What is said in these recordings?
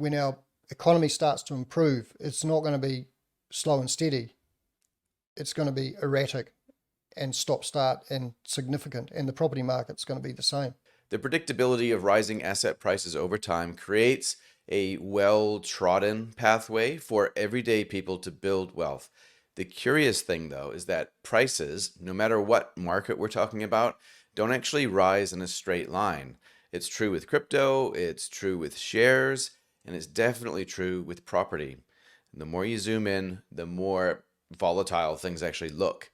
when our economy starts to improve, it's not going to be slow and steady. It's going to be erratic and stop-start and significant, and the property market's going to be the same. The predictability of rising asset prices over time creates a well-trodden pathway for everyday people to build wealth. The curious thing, though, is that prices, no matter what market we're talking about, don't actually rise in a straight line. It's true with crypto, it's true with shares, and it's definitely true with property. And the more you zoom in, the more volatile things actually look.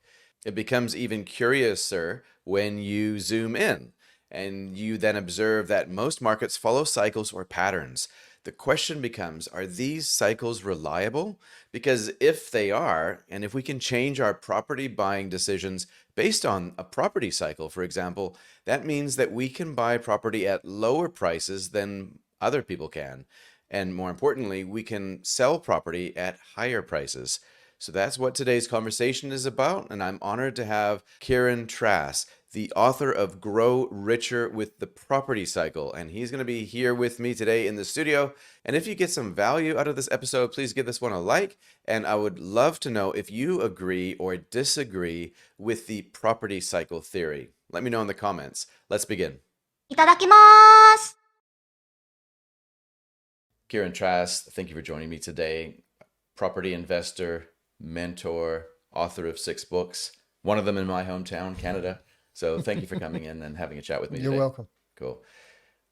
It becomes even curiouser when you zoom in and you then observe that most markets follow cycles or patterns. The question becomes, are these cycles reliable? Because if they are, and if we can change our property buying decisions based on a property cycle, for example, that means that we can buy property at lower prices than other people can. And more importantly, we can sell property at higher prices. So that's what today's conversation is about, and I'm honored to have Kieran Trass, the author of Grow Richer with the Property Cycle, and he's going to be here with me today in the studio. And if you get some value out of this episode, please give this one a like, and I would love to know if you agree or disagree with the property cycle theory. Let me know in the comments. Let's begin. いただきます。 Kieran Trass, thank you for joining me today. Property investor, mentor, author of 6 books, one of them in my hometown, Canada. So thank you for coming in and having a chat with me today. You're welcome. Cool.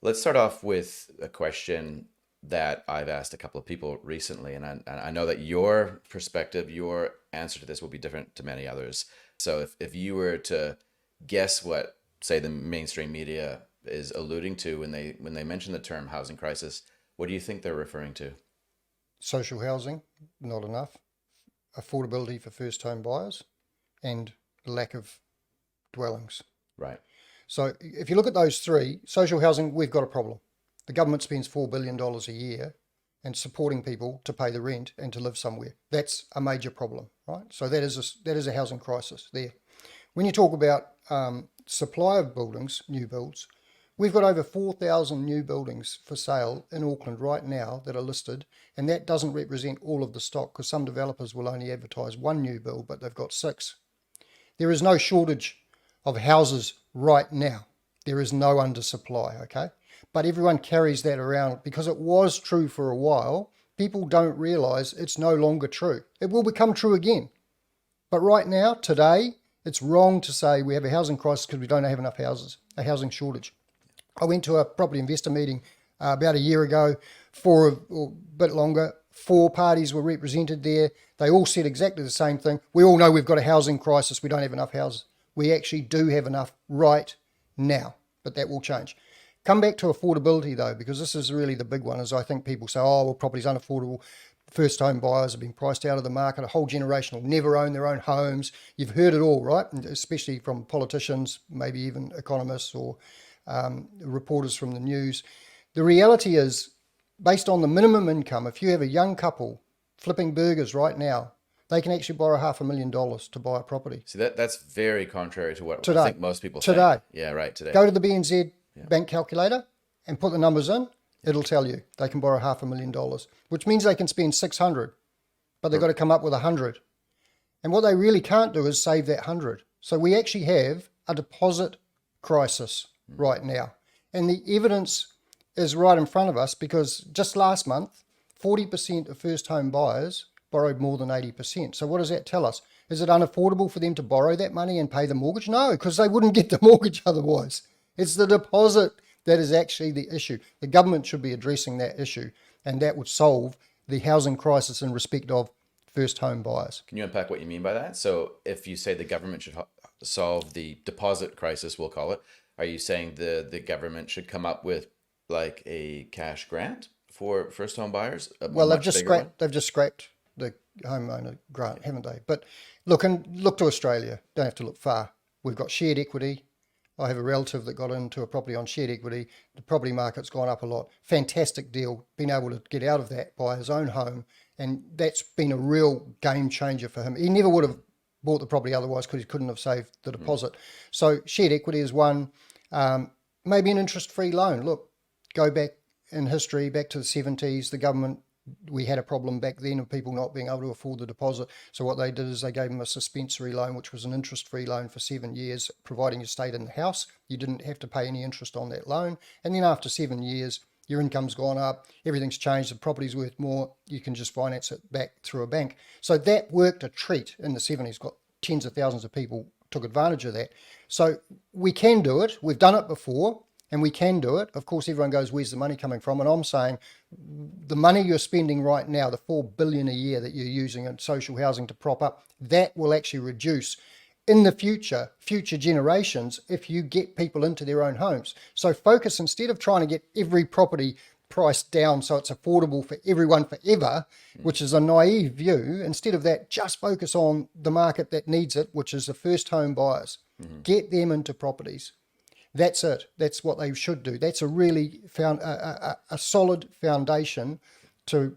Let's start off with a question that I've asked a couple of people recently, and I know that your perspective, your answer to this will be different to many others. So if you were to guess what, say, the mainstream media is alluding to when they mention the term housing crisis, what do you think they're referring to? Social housing, not enough. Affordability for first home buyers and lack of dwellings. Right. So if you look at those three, social housing, we've got a problem. The government spends $4 billion a year and supporting people to pay the rent and to live somewhere. That's a major problem, right? So that is a housing crisis there. When you talk about supply of buildings, new builds, we've got over 4,000 new buildings for sale in Auckland right now that are listed, and that doesn't represent all of the stock because some developers will only advertise 1 new build, but they've got 6. There is no shortage of houses right now. There is no undersupply, okay? But everyone carries that around because it was true for a while. People don't realise it's no longer true. It will become true again. But right now, today, it's wrong to say we have a housing crisis because we don't have enough houses, a housing shortage. I went to a property investor meeting about a year ago, or a bit longer. 4 parties were represented there. They all said exactly the same thing. We all know we've got a housing crisis. We don't have enough houses. We actually do have enough right now, but that will change. Come back to affordability though, because this is really the big one, as I think people say, oh, well, property's unaffordable. First home buyers have been priced out of the market. A whole generation will never own their own homes. You've heard it all, right? And especially from politicians, maybe even economists or reporters from the news. The reality is, based on the minimum income, if you have a young couple flipping burgers right now, they can actually borrow $500,000 to buy a property. See, that's very contrary to what Today. I think most people Today. think. Yeah, right, today. Go to the BNZ bank calculator and put the numbers in. It'll tell you they can borrow $500,000, which means they can spend $600, but they've got to come up with $100. And what they really can't do is save that $100. So we actually have a deposit crisis right now. And the evidence is right in front of us because just last month, 40% of first home buyers borrowed more than 80%. So what does that tell us? Is it unaffordable for them to borrow that money and pay the mortgage? No, because they wouldn't get the mortgage otherwise. It's the deposit that is actually the issue. The government should be addressing that issue, and that would solve the housing crisis in respect of first home buyers. Can you unpack what you mean by that? So if you say the government should solve the deposit crisis, we'll call it, are you saying the government should come up with like a cash grant for first home buyers? Well, they've just scrapped the homeowner grant, haven't they? But look to Australia. Don't have to look far. We've got shared equity. I have a relative that got into a property on shared equity. The property market's gone up a lot. Fantastic deal. Been able to get out of that, buy his own home, and that's been a real game changer for him. He never would have bought the property otherwise because he couldn't have saved the deposit. So shared equity is one. Maybe an interest-free loan. Look, go back in history, back to the 70s, the government, we had a problem back then of people not being able to afford the deposit. So what they did is they gave them a suspensory loan, which was an interest-free loan for 7 years, providing you stayed in the house. You didn't have to pay any interest on that loan. And then after 7 years, your income's gone up, everything's changed, the property's worth more, you can just finance it back through a bank. So that worked a treat in the 70s, got tens of thousands of people took advantage of that. So we can do it, we've done it before, and we can do it. Of course, everyone goes, where's the money coming from? And I'm saying the money you're spending right now, the $4 billion a year that you're using in social housing to prop up, that will actually reduce in the future generations if you get people into their own homes. So focus, instead of trying to get every property priced down so it's affordable for everyone forever, which is a naive view, instead of that, just focus on the market that needs it, which is the first home buyers. Get them into properties. That's it. That's what they should do. That's a really a solid foundation to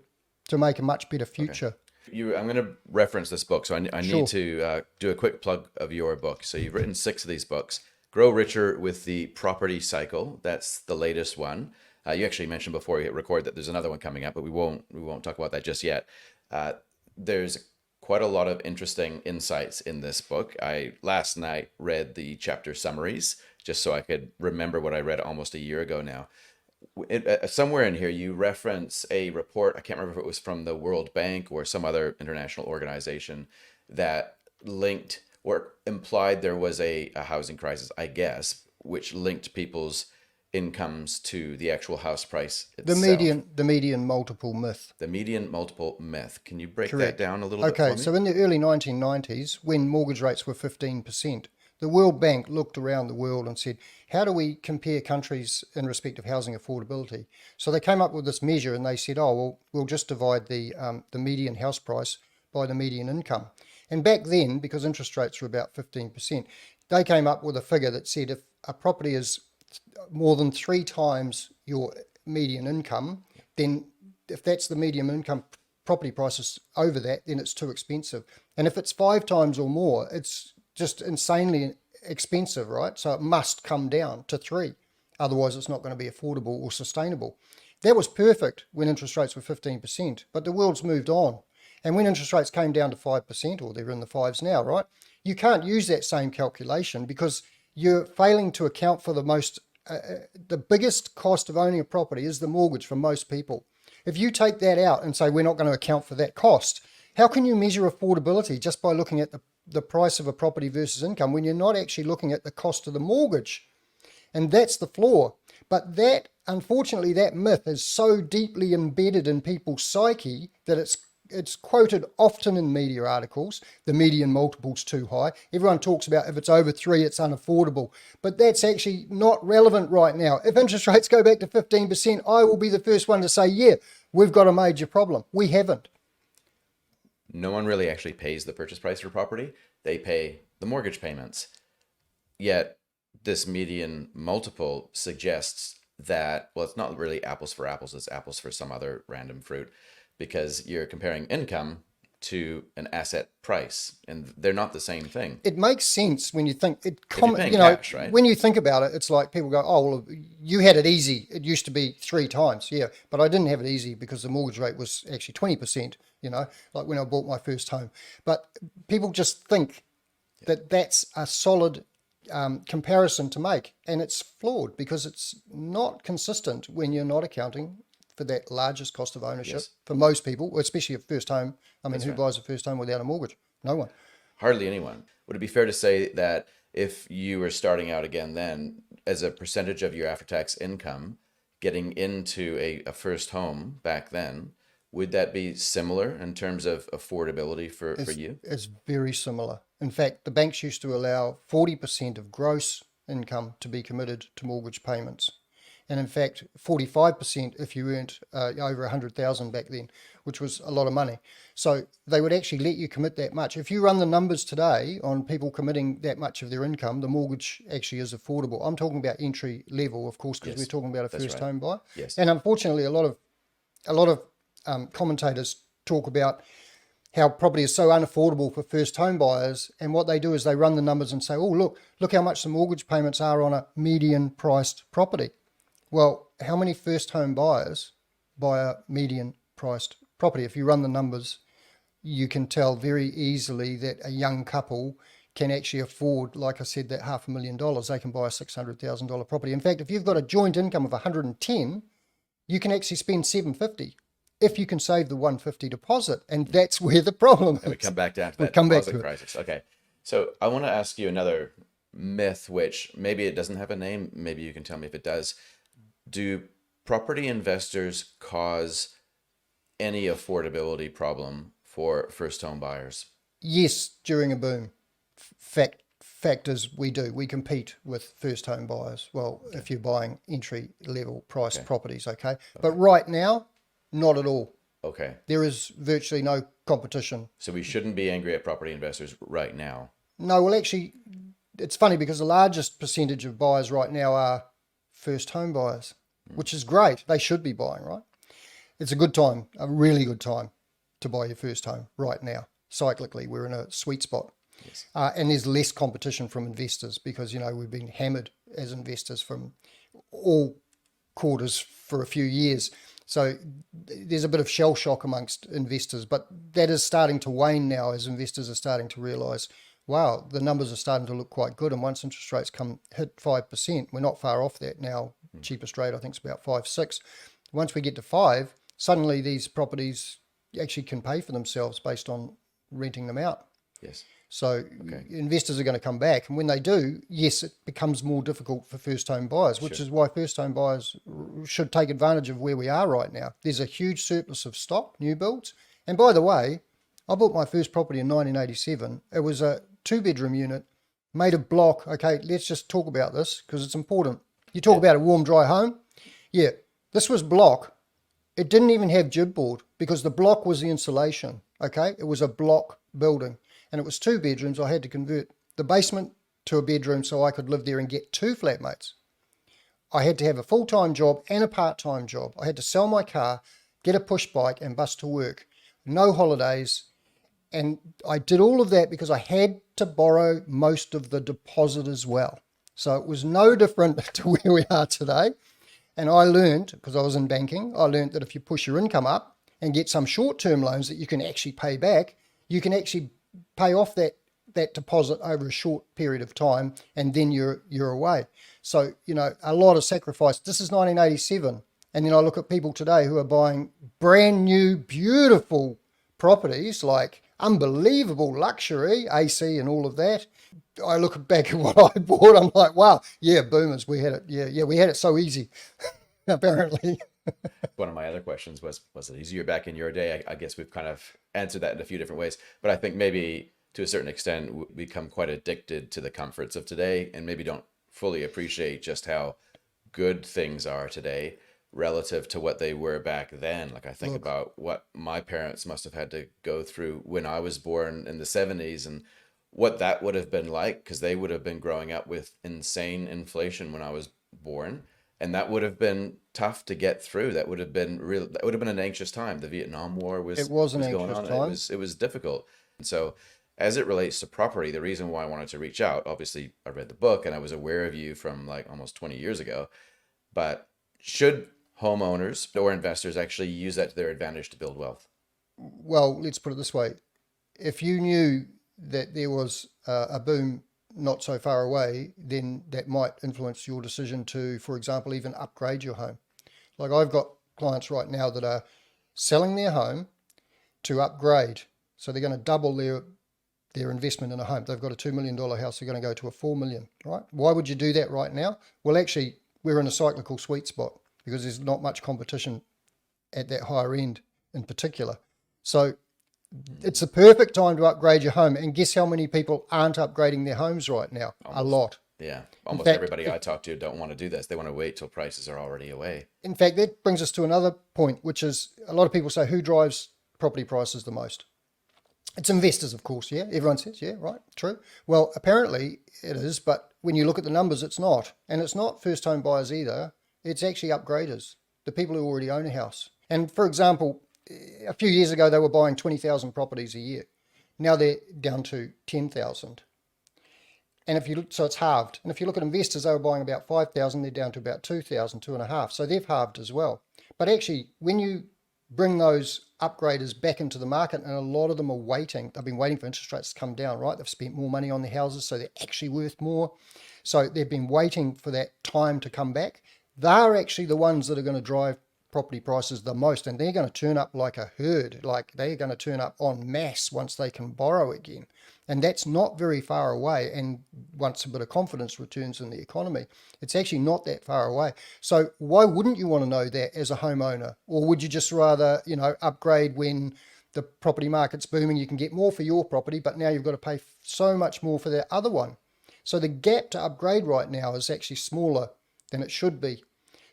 make a much better future. Okay. I'm going to reference this book, so I Sure. need to do a quick plug of your book. So you've written 6 of these books. Grow Richer with the Property Cycle. That's the latest one. You actually mentioned before we hit record that there's another one coming up, but we won't talk about that just yet. There's quite a lot of interesting insights in this book. I last night read the chapter summaries just so I could remember what I read almost a year ago now. Somewhere in here, you reference a report. I can't remember if it was from the World Bank or some other international organization that linked or implied there was a housing crisis, I guess, which linked people's incomes to the actual house price itself. The median multiple myth. The median multiple myth. Can you break Correct. that down a little bit for Okay, me? so in the early 1990s, when mortgage rates were 15%, the World Bank looked around the world and said, how do we compare countries in respect of housing affordability? So they came up with this measure and they said, oh, well, we'll just divide the median house price by the median income. And back then, because interest rates were about 15%, they came up with a figure that said if a property is more than 3 times your median income, then if that's the median income, property prices over that, then it's too expensive. And if it's 5 times or more, it's just insanely expensive, right? So it must come down to 3. Otherwise, it's not going to be affordable or sustainable. That was perfect when interest rates were 15%, but the world's moved on. And when interest rates came down to 5%, or they're in the 5s now, right? You can't use that same calculation because you're failing to account for the biggest cost of owning a property is the mortgage for most people. If you take that out and say we're not going to account for that cost, how can you measure affordability just by looking at the price of a property versus income when you're not actually looking at the cost of the mortgage? And that's the flaw. But that, unfortunately, that myth is so deeply embedded in people's psyche that it's quoted often in media articles. The median multiple's too high. Everyone talks about if it's over 3, it's unaffordable. But that's actually not relevant right now. If interest rates go back to 15%, I will be the first one to say, yeah, we've got a major problem. We haven't. No one really actually pays the purchase price for property. They pay the mortgage payments. Yet this median multiple suggests that, well, it's not really apples for apples, it's apples for some other random fruit, because you're comparing income to an asset price, and they're not the same thing. It makes sense when you think If you're paying cash, right? When you think about it, it's like people go, oh, well, you had it easy. It used to be 3 times. Yeah, but I didn't have it easy because the mortgage rate was actually 20%, like when I bought my first home. But people just think that that's a solid comparison to make, and it's flawed because it's not consistent when you're not accounting for that largest cost of ownership. Yes. For most people, especially a first home. I mean, who right. buys a first home without a mortgage? No one. Hardly anyone. Would it be fair to say that if you were starting out again then, as a percentage of your after-tax income, getting into a first home back then, would that be similar in terms of affordability for you? It's very similar. In fact, the banks used to allow 40% of gross income to be committed to mortgage payments. And in fact, 45% if you earned over 100,000 back then, which was a lot of money. So they would actually let you commit that much. If you run the numbers today on people committing that much of their income, the mortgage actually is affordable. I'm talking about entry level, of course, because Yes, we're talking about a that's first right. home buyer. Yes. And unfortunately, a lot of commentators talk about how property is so unaffordable for first home buyers, and what they do is they run the numbers and say, oh, look how much the mortgage payments are on a median priced property. Well, how many first home buyers buy a median priced property? If you run the numbers, you can tell very easily that a young couple can actually afford, like I said, that $500,000. They can buy a $600,000 property. In fact, if you've got a joint income of 110, you can actually spend 750 if you can save the 150 deposit. And that's where the problem is. And we come back down to We'll that come back deposit to it. crisis. Okay. So I want to ask you another myth, which maybe it doesn't have a name. Maybe you can tell me if it does. Do property investors cause any affordability problem for first home buyers? Yes, during a boom. Fact is, we do. We compete with first home buyers. Well, if you're buying entry level price properties, okay? But right now, not at all. Okay. There is virtually no competition. So we shouldn't be angry at property investors right now. No, well, actually, it's funny because the largest percentage of buyers right now are first home buyers, which is great. They should be buying, right? It's a good time, a really good time to buy your first home right now. Cyclically, we're in a sweet spot. Yes. And there's less competition from investors because, we've been hammered as investors from all quarters for a few years. So there's a bit of shell shock amongst investors, but that is starting to wane now as investors are starting to realise, wow, the numbers are starting to look quite good. And once interest rates hit 5%, we're not far off that now. Cheapest rate, I think, is about 5.6. Once we get to 5, suddenly these properties actually can pay for themselves based on renting them out. Yes. So investors are going to come back. And when they do, yes, it becomes more difficult for first home buyers, which is why first home buyers should take advantage of where we are right now. There's a huge surplus of stock, new builds. And by the way, I bought my first property in 1987. It was a 2-bedroom unit made of block. Okay, let's just talk about this because it's important. You talk about a warm, dry home. Yeah, this was block. It didn't even have jib board because the block was the insulation. Okay, it was a block building. And it was 2 bedrooms. I had to convert the basement to a bedroom so I could live there and get 2 flatmates. I had to have a full-time job and a part-time job. I had to sell my car, get a push bike and bus to work. No holidays. And I did all of that because I had to borrow most of the deposit as well. So it was no different to where we are today. And I learned, because I was in banking, I learned that if you push your income up and get some short-term loans that you can actually pay back, you can actually pay off that deposit over a short period of time, and then you're away. So, a lot of sacrifice. This is 1987. And then I look at people today who are buying brand new, beautiful properties, like unbelievable luxury, AC and all of that. I look back at what I bought, I'm like, wow, yeah, boomers, we had it. Yeah, we had it so easy, apparently. One of my other questions was it easier back in your day? I guess we've kind of answered that in a few different ways, but I think maybe to a certain extent we become quite addicted to the comforts of today and maybe don't fully appreciate just how good things are today relative to what they were back then. Like I think about what my parents must have had to go through when I was born in the 70s and what that would have been like, because they would have been growing up with insane inflation when I was born. And that would have been tough to get through. That would have been real. That would have been an anxious time. The Vietnam War was It was an going anxious on. time. It was difficult. And so, as it relates to property, the reason why I wanted to reach out, obviously, I read the book and I was aware of you from like almost 20 years ago. But should homeowners or investors actually use that to their advantage to build wealth? Well, let's put it this way: if you knew that there was a boom not so far away, then that might influence your decision to, for example, even upgrade your home. Like I've got clients right now that are selling their home to upgrade. So they're going to double their investment in a home. They've got a $2 million house, they're going to go to a $4 million, right? Why would you do that right now? Well, actually, we're in a cyclical sweet spot because there's not much competition at that higher end in particular. So it's the perfect time to upgrade your home. And guess how many people aren't upgrading their homes right now? A lot. Yeah. Almost fact, everybody I talk to don't want to do this. They want to wait till prices are already away. In fact, that brings us to another point, which is a lot of people say, who drives property prices the most? It's investors, of course, yeah? Everyone says, yeah, right, true. Well, apparently it is, but when you look at the numbers, it's not. And it's not first home buyers either. It's actually upgraders, the people who already own a house. And for example, a few years ago, they were buying 20,000 properties a year. Now they're down to 10,000. And so it's halved. And if you look at investors, they were buying about 5,000, they're down to about 2,000, 2.5. So they've halved as well. But actually, when you bring those upgraders back into the market, and a lot of them are waiting, they've been waiting for interest rates to come down, right? They've spent more money on their houses, so they're actually worth more. So they've been waiting for that time to come back. They're actually the ones that are going to drive property prices the most, and they're going to turn up like a herd, like they're going to turn up en masse once they can borrow again. And that's not very far away. And once a bit of confidence returns in the economy, it's actually not that far away. So why wouldn't you want to know that as a homeowner? Or would you just rather, upgrade when the property market's booming, you can get more for your property, but now you've got to pay so much more for that other one? So the gap to upgrade right now is actually smaller than it should be.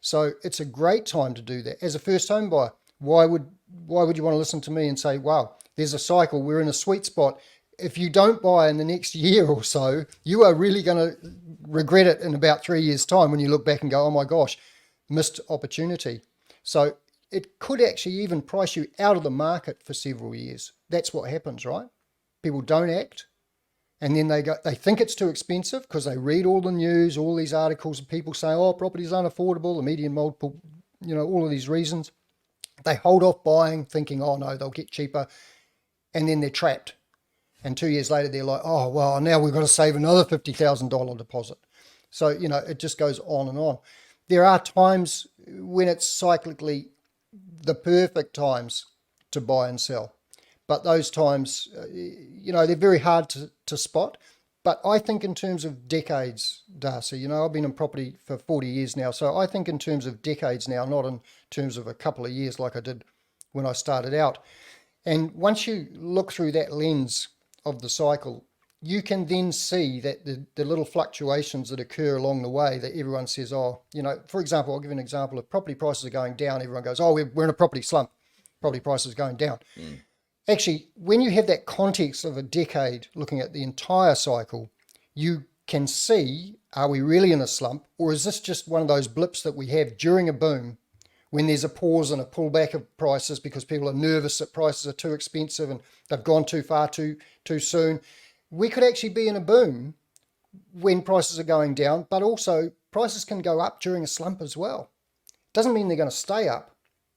So it's a great time to do that. As a first home buyer, why would you want to listen to me and say, wow, there's a cycle, we're in a sweet spot. If you don't buy in the next year or so, you are really going to regret it in about 3 years' time when you look back and go, oh my gosh, missed opportunity. So it could actually even price you out of the market for several years. That's what happens, right? People don't act. And then they think it's too expensive because they read all the news, all these articles of people saying, oh, property's unaffordable, the median multiple, all of these reasons. They hold off buying thinking, oh no, they'll get cheaper. And then they're trapped. And 2 years later, they're like, oh, well, now we've got to save another $50,000 deposit. So, it just goes on and on. There are times when it's cyclically the perfect times to buy and sell. But those times, they're very hard to spot. But I think in terms of decades, Darcy, I've been in property for 40 years now. So I think in terms of decades now, not in terms of a couple of years like I did when I started out. And once you look through that lens of the cycle, you can then see that the little fluctuations that occur along the way that everyone says, oh, for example, I'll give you an example. If property prices are going down, everyone goes, oh, we're in a property slump. Property prices are going down. Actually, when you have that context of a decade looking at the entire cycle, you can see, are we really in a slump, or is this just one of those blips that we have during a boom when there's a pause and a pullback of prices because people are nervous that prices are too expensive and they've gone too far too soon? We could actually be in a boom when prices are going down, but also prices can go up during a slump as well. Doesn't mean they're going to stay up.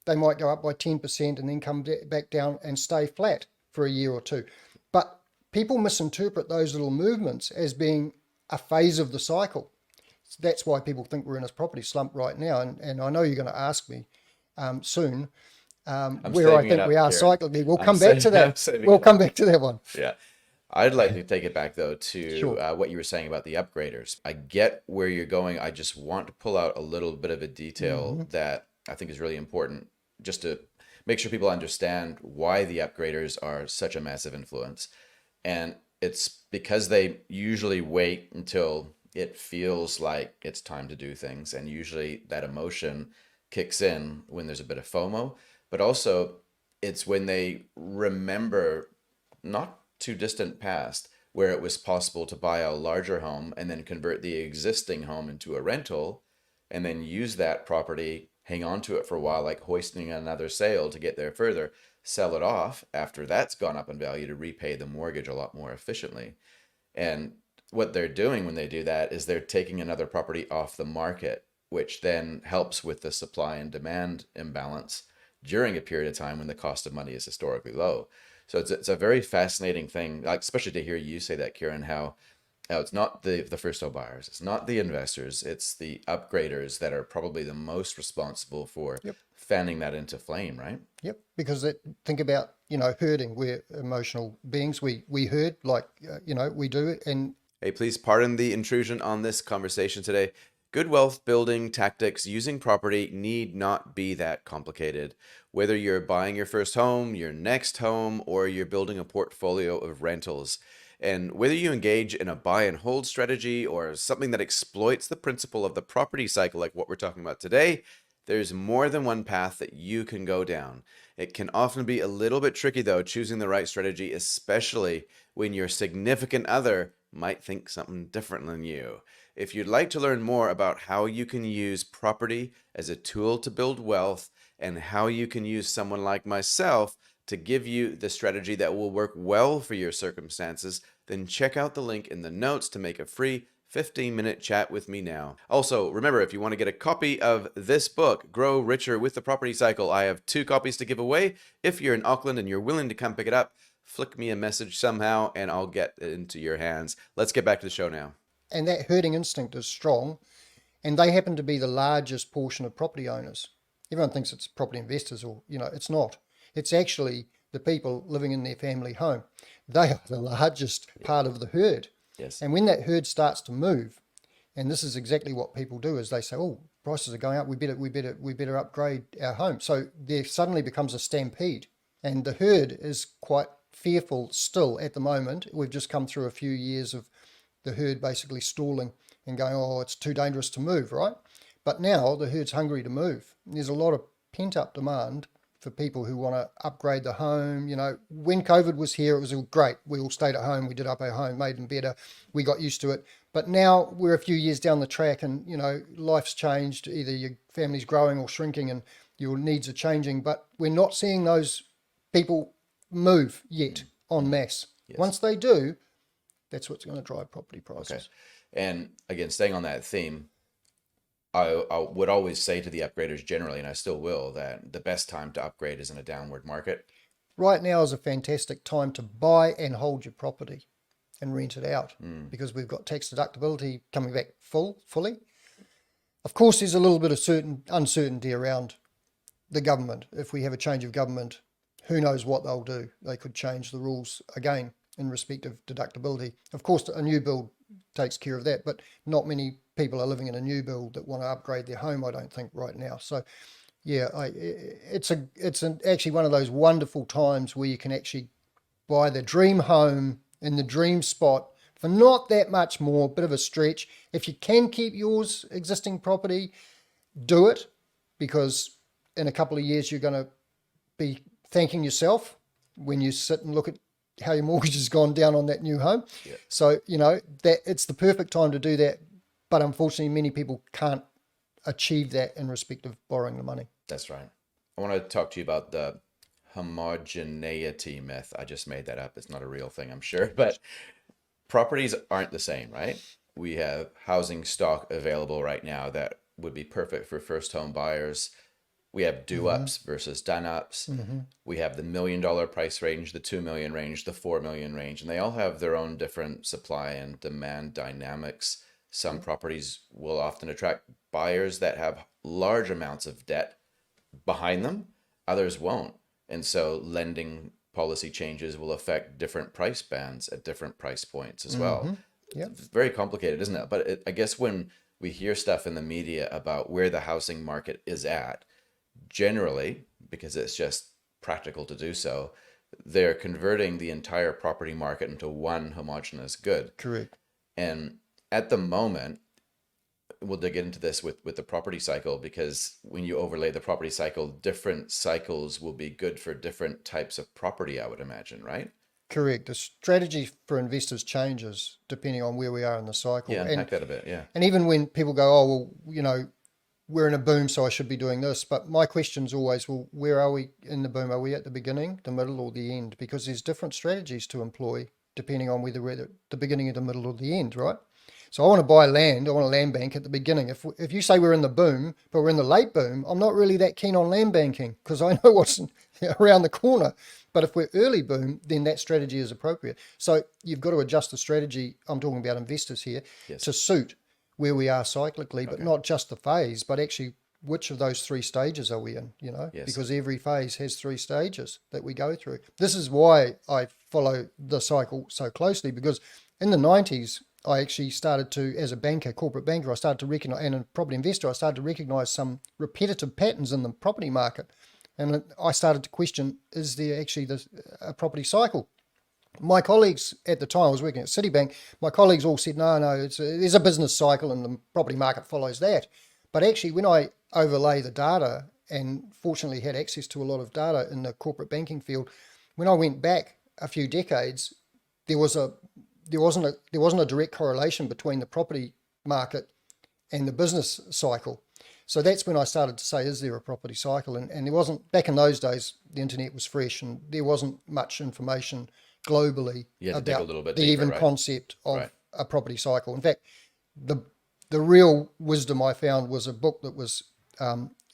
They might go up by 10% and then come back down and stay flat for a year or two. But people misinterpret those little movements as being a phase of the cycle. That's why people think we're in a property slump right now. And I know you're going to ask me soon where I think we are cyclically. We'll come back to that. We'll come back to that one. Yeah. I'd like to take it back, though, to Sure. what you were saying about the upgraders. I get where you're going. I just want to pull out a little bit of a detail that I think is really important, just to make sure people understand why the upgraders are such a massive influence. And it's because they usually wait until it feels like it's time to do things. And usually that emotion kicks in when there's a bit of FOMO, but also it's when they remember not too distant past where it was possible to buy a larger home and then convert the existing home into a rental and then use that property, hang on to it for a while, like hoisting another sail to get there further, sell it off after that's gone up in value to repay the mortgage a lot more efficiently. And what they're doing when they do that is they're taking another property off the market, which then helps with the supply and demand imbalance during a period of time when the cost of money is historically low. So it's a very fascinating thing, like especially to hear you say that, Kieran, how it's not the first home buyers, it's not the investors, it's the upgraders that are probably the most responsible for fanning that into flame, right? Yep. Because think about, herding. We're emotional beings. We herd like, we do. And Hey, please pardon the intrusion on this conversation today. Good wealth building tactics using property need not be that complicated. Whether you're buying your first home, your next home, or you're building a portfolio of rentals, and whether you engage in a buy and hold strategy or something that exploits the principle of the property cycle like what we're talking about today, there's more than one path that you can go down. It can often be a little bit tricky, though, choosing the right strategy, especially when your significant other might think something different than you. If you'd like to learn more about how you can use property as a tool to build wealth and how you can use someone like myself to give you the strategy that will work well for your circumstances, then check out the link in the notes to make a free 15-minute chat with me now. Also, remember, if you want to get a copy of this book, Grow Richer with the Property Cycle, I have 2 copies to give away. If you're in Auckland and you're willing to come pick it up, flick me a message somehow and I'll get it into your hands. Let's get back to the show now. And that herding instinct is strong, and they happen to be the largest portion of property owners. Everyone thinks it's property investors, or, it's not. It's actually the people living in their family home. They are the largest part of the herd. Yes. And when that herd starts to move, and this is exactly what people do, is they say, oh, prices are going up, we better upgrade our home. So there suddenly becomes a stampede, and the herd is quite fearful still at the moment. We've just come through a few years of the herd basically stalling and going, oh, it's too dangerous to move, right? But now the herd's hungry to move. There's a lot of pent-up demand for people who want to upgrade the home. When COVID was here, it was all great. We all stayed at home. We did up our home, made them better. We got used to it. But now we're a few years down the track and, life's changed. Either your family's growing or shrinking and your needs are changing. But we're not seeing those people move yet en masse. Yes. Once they do, that's what's going to drive property prices. Okay. And again, staying on that theme, I would always say to the upgraders generally, and I still will, that the best time to upgrade is in a downward market. Right now is a fantastic time to buy and hold your property and rent it out because we've got tax deductibility coming back fully. Of course, there's a little bit of uncertainty around the government. If we have a change of government, who knows what they'll do? They could change the rules again in respect of deductibility. Of course, a new build takes care of that, but not many people are living in a new build that want to upgrade their home, I don't think, right now. So, yeah, it's actually one of those wonderful times where you can actually buy the dream home in the dream spot for not that much more, bit of a stretch. If you can keep yours existing property, do it, because in a couple of years you're going to be thanking yourself when you sit and look at how your mortgage has gone down on that new home. Yeah. So, that it's the perfect time to do that. But unfortunately, many people can't achieve that in respect of borrowing the money. That's right. I want to talk to you about the homogeneity myth. I just made that up. It's not a real thing, I'm sure. But properties aren't the same, right? We have housing stock available right now that would be perfect for first home buyers. We have do-ups versus done-ups. We have the $1 million price range, the 2 million range, the 4 million range, and they all have their own different supply and demand dynamics. Some properties will often attract buyers that have large amounts of debt behind them. Others won't. And so lending policy changes will affect different price bands at different price points as well. Yeah. It's very complicated, isn't it? But I guess when we hear stuff in the media about where the housing market is at, generally, because it's just practical to do so, they're converting the entire property market into one homogeneous good. Correct. And at the moment, we'll dig into this with the property cycle, because when you overlay the property cycle, different cycles will be good for different types of property, I would imagine, right? Correct. The strategy for investors changes depending on where we are in the cycle. Yeah, unpack that a bit, yeah. And even when people go, oh, well, we're in a boom, so I should be doing this. But my question's always, well, where are we in the boom? Are we at the beginning, the middle, or the end? Because there's different strategies to employ depending on whether we're at the beginning, the middle, or the end, right? So I want to buy land, I want a land bank at the beginning. If you say we're in the boom, but we're in the late boom, I'm not really that keen on land banking because I know what's around the corner. But if we're early boom, then that strategy is appropriate. So you've got to adjust the strategy, I'm talking about investors here, Yes. to suit where we are cyclically, but Okay. not just the phase, but actually which of those 3 stages are we in, Yes. because every phase has 3 stages that we go through. This is why I follow the cycle so closely, because in the 90s, I actually started to, as a banker, corporate banker, I started to recognize, and a property investor, I started to recognize some repetitive patterns in the property market. And I started to question, is there actually a property cycle? My colleagues at the time, I was working at Citibank, my colleagues all said, no, there's a business cycle and the property market follows that. But actually, when I overlay the data, and fortunately had access to a lot of data in the corporate banking field, when I went back a few decades, there wasn't a direct correlation between the property market and the business cycle. So that's when I started to say, is there a property cycle? And there wasn't, back in those days, the internet was fresh and there wasn't much information globally You had to dig a about little bit the deeper, even right? concept of Right. a property cycle. In fact, the the real wisdom I found was a book that was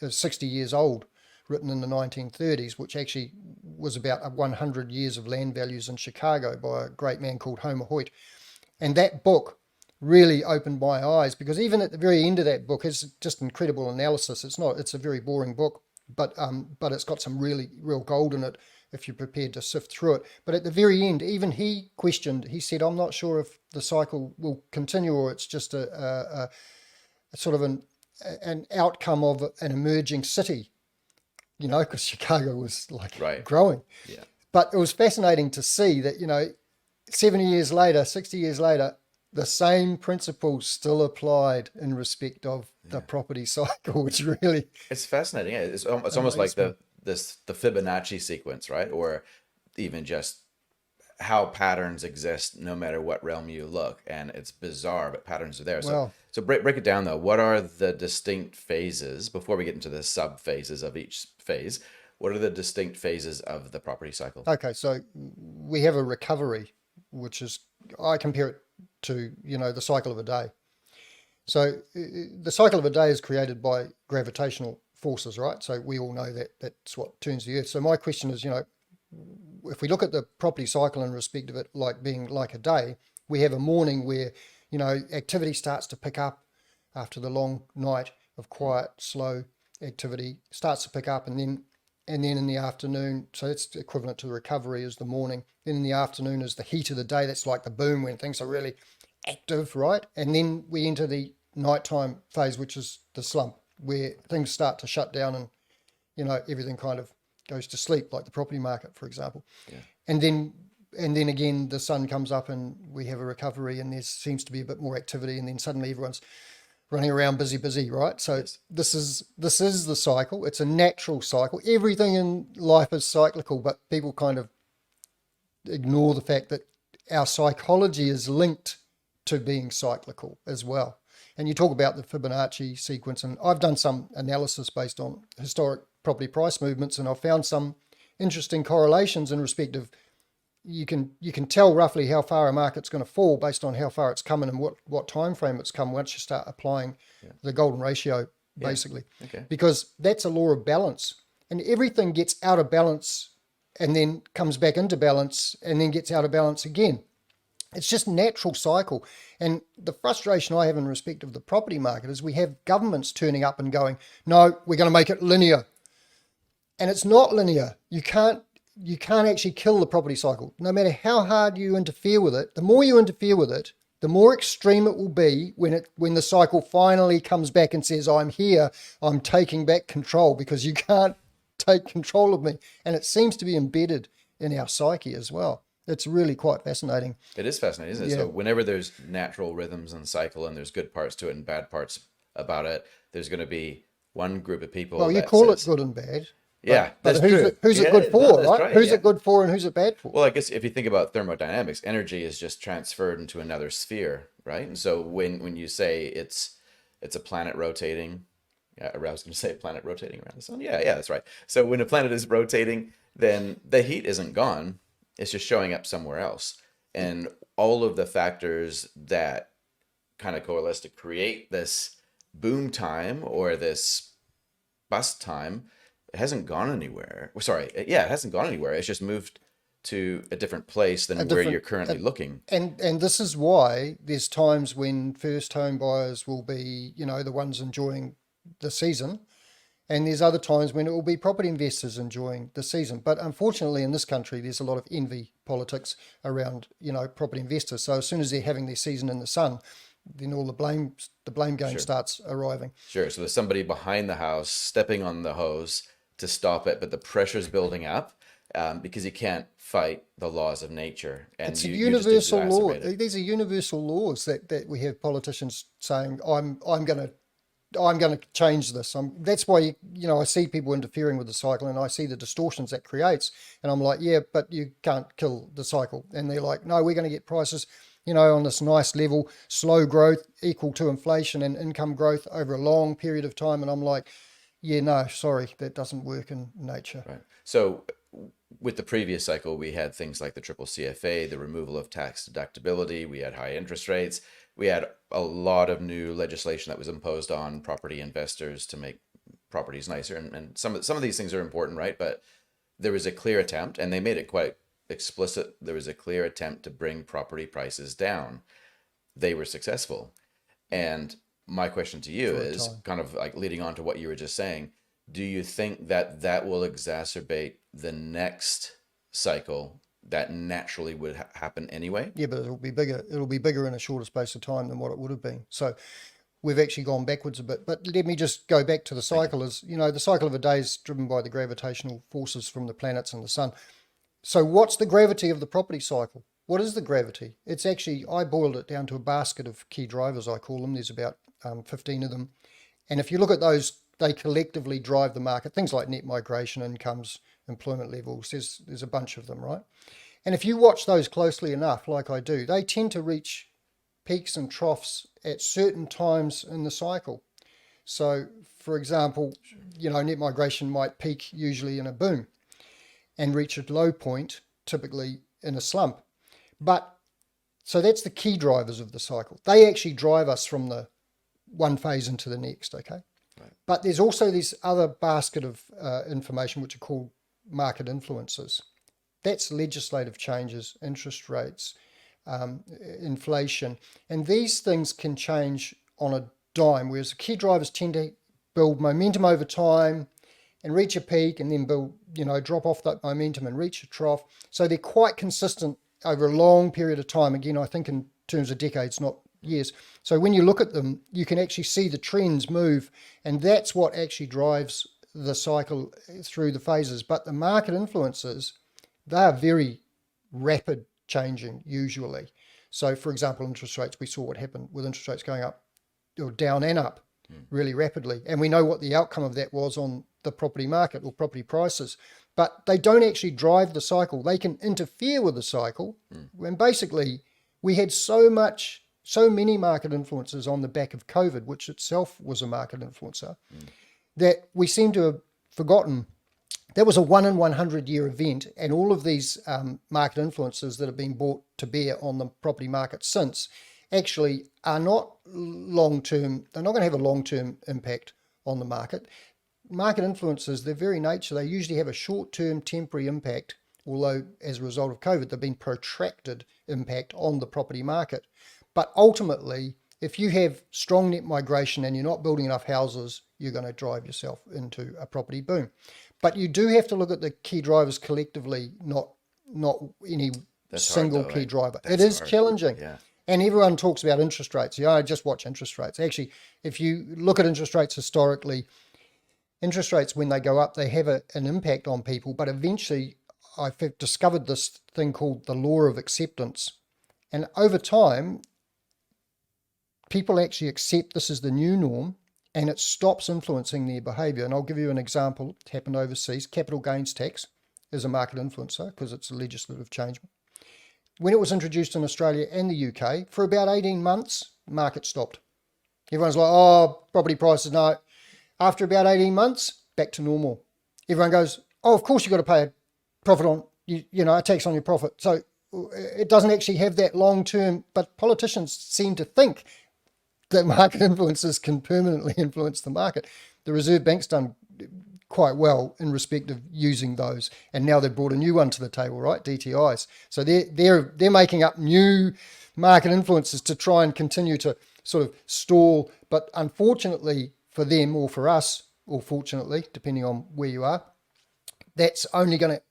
60 years old, written in the 1930s, which actually was about 100 years of land values in Chicago by a great man called Homer Hoyt. And that book really opened my eyes, because even at the very end of that book is just incredible analysis. It's a very boring book, but it's got some really real gold in it if you're prepared to sift through it. But at the very end, even he said, I'm not sure if the cycle will continue or it's just a sort of an outcome of an emerging city, because Chicago was like Right. growing. Yeah. But it was fascinating to see that, 70 years later, 60 years later, the same principles still applied in respect of the property cycle, which really It's fascinating. Yeah, it's almost like amazed me. the Fibonacci sequence, right? Or even just how patterns exist no matter what realm you look, and it's bizarre, but patterns are there. So Well, break it down though. What are the distinct phases before we get into the sub phases of each phase? What are the distinct phases of the property cycle? okay, so we have a recovery, which is, I compare it to, the cycle of a day. So the cycle of a day is created by gravitational forces, right? So we all know that that's what turns the earth. So my question is, if we look at the property cycle in respect of it like being like a day, we have a morning where, activity starts to pick up after the long night of quiet, slow activity, starts to pick up, and then in the afternoon, so that's equivalent to the recovery is the morning. Then in the afternoon is the heat of the day. That's like the boom when things are really active, right? And then we enter the nighttime phase, which is the slump, where things start to shut down and everything kind of goes to sleep, like the property market, for example. Yeah. And then again the sun comes up and we have a recovery, and there seems to be a bit more activity, and then suddenly everyone's running around busy, right? So Yes. this is the cycle. It's a natural cycle. Everything in life is cyclical, but people kind of ignore the fact that our psychology is linked to being cyclical as well. And you talk about the Fibonacci sequence, and I've done some analysis based on historic property price movements, and I've found some interesting correlations in respect of you can tell roughly how far a market's going to fall based on how far it's coming and what time frame it's come once you start applying the golden ratio, basically. Okay. Because that's a law of balance, and everything gets out of balance and then comes back into balance and then gets out of balance again. It's just natural cycle. And the frustration I have in respect of the property market is we have governments turning up and going, no, we're going to make it linear. And it's not linear. You can't actually kill the property cycle. No matter how hard you interfere with it, the more you interfere with it, the more extreme it will be when the cycle finally comes back and says, I'm here, I'm taking back control, because you can't take control of me. And it seems to be embedded in our psyche as well. It's really quite fascinating. It is fascinating, isn't it? Yeah. So whenever there's natural rhythms and cycle, and there's good parts to it and bad parts about it, there's going to be one group of people Well, you that call it says, good and bad. yeah, But that's true. who's Yeah, it good no, for, that's right? Who's yeah. it good for and who's it bad for? Well, I guess if you think about thermodynamics, energy is just transferred into another sphere, right? And so when you say it's a planet rotating, yeah, I was going to say a planet rotating around the sun. Yeah, that's right. So when a planet is rotating, then the heat isn't gone; it's just showing up somewhere else, and all of the factors that kind of coalesce to create this boom time or this bust time, it hasn't gone anywhere. Sorry, yeah, it hasn't gone anywhere. It's just moved to a different place than where you're currently looking. And this is why there's times when first home buyers will be, the ones enjoying the season, and there's other times when it will be property investors enjoying the season. But unfortunately, in this country, there's a lot of envy politics around, property investors. So as soon as they're having their season in the sun, then all the blame game starts arriving. Sure. So there's somebody behind the house stepping on the hose to stop it, but the pressure's building up because you can't fight the laws of nature. And It's a you just universal law. exacerbate it. These are universal laws that we have politicians saying, I'm going to change this. That's why I see people interfering with the cycle, and I see the distortions that creates, and I'm like, yeah, but you can't kill the cycle. And they're like, no, we're going to get prices, on this nice level, slow growth equal to inflation and income growth over a long period of time. And I'm like, yeah, no, sorry, that doesn't work in nature. Right. So with the previous cycle, we had things like the triple CFA, the removal of tax deductibility, we had high interest rates, we had a lot of new legislation that was imposed on property investors to make properties nicer. And some of these things are important, right? But there was a clear attempt, and they made it quite explicit. There was a clear attempt to bring property prices down. They were successful. And my question to you For a is time. kind of like leading on to what you were just saying. Do you think that that will exacerbate the next cycle that naturally would happen anyway? Yeah, but it'll be bigger. It'll be bigger in a shorter space of time than what it would have been. So we've actually gone backwards a bit. But let me just go back to the cycle. As you know, the cycle of a day is driven by the gravitational forces from the planets and the sun. So what's the gravity of the property cycle? What is the gravity? It's actually, I boiled it down to a basket of key drivers, I call them. There's about 15 of them. And if you look at those, they collectively drive the market. Things like net migration, incomes, employment levels, there's a bunch of them, right? And if you watch those closely enough, like I do, they tend to reach peaks and troughs at certain times in the cycle. So, for example, net migration might peak usually in a boom and reach a low point, typically in a slump. But so that's the key drivers of the cycle. They actually drive us from the one phase into the next, okay? Right. But there's also this other basket of information which are called market influences. That's legislative changes, interest rates, inflation. And these things can change on a dime, whereas the key drivers tend to build momentum over time and reach a peak and then build, drop off that momentum and reach a trough. So they're quite consistent over a long period of time. Again, I think in terms of decades, not years. So when you look at them, you can actually see the trends move, and that's what actually drives the cycle through the phases. But the market influences, they are very rapid changing usually. So for example, interest rates, we saw what happened with interest rates going up or down and up really rapidly. And we know what the outcome of that was on the property market or property prices, but they don't actually drive the cycle. They can interfere with the cycle. And basically we had so many market influences on the back of COVID, which itself was a market influencer, that we seem to have forgotten that was a 1 in 100 year event, and all of these market influences that have been brought to bear on the property market since actually are not long-term. They're not going to have a long-term impact on the market. Market influences, their very nature, they usually have a short-term temporary impact, although as a result of COVID, they've been protracted impact on the property market. But ultimately, if you have strong net migration and you're not building enough houses, you're going to drive yourself into a property boom. But you do have to look at the key drivers collectively, not any single hard, though, key right? driver. That's It is hard. challenging. Yeah. And everyone talks about interest rates. Just watch interest rates. Actually, if you look at interest rates historically, interest rates, when they go up, they have an impact on people. But eventually, I've discovered this thing called the law of acceptance. And over time, people actually accept this is the new norm, and it stops influencing their behaviour. And I'll give you an example. It happened overseas. Capital gains tax is a market influencer because it's a legislative change. When it was introduced in Australia and the UK, for about 18 months, market stopped. Everyone's like, oh, property prices, no. After about 18 months, back to normal. Everyone goes, oh, of course you've got to pay a profit on, a tax on your profit. So it doesn't actually have that long term, but politicians seem to think that market influences can permanently influence the market. The Reserve Bank's done quite well in respect of using those, and now they've brought a new one to the table, right? DTIs. So they're making up new market influences to try and continue to sort of stall. But unfortunately for them, or for us, or fortunately, depending on where you are, that's only going to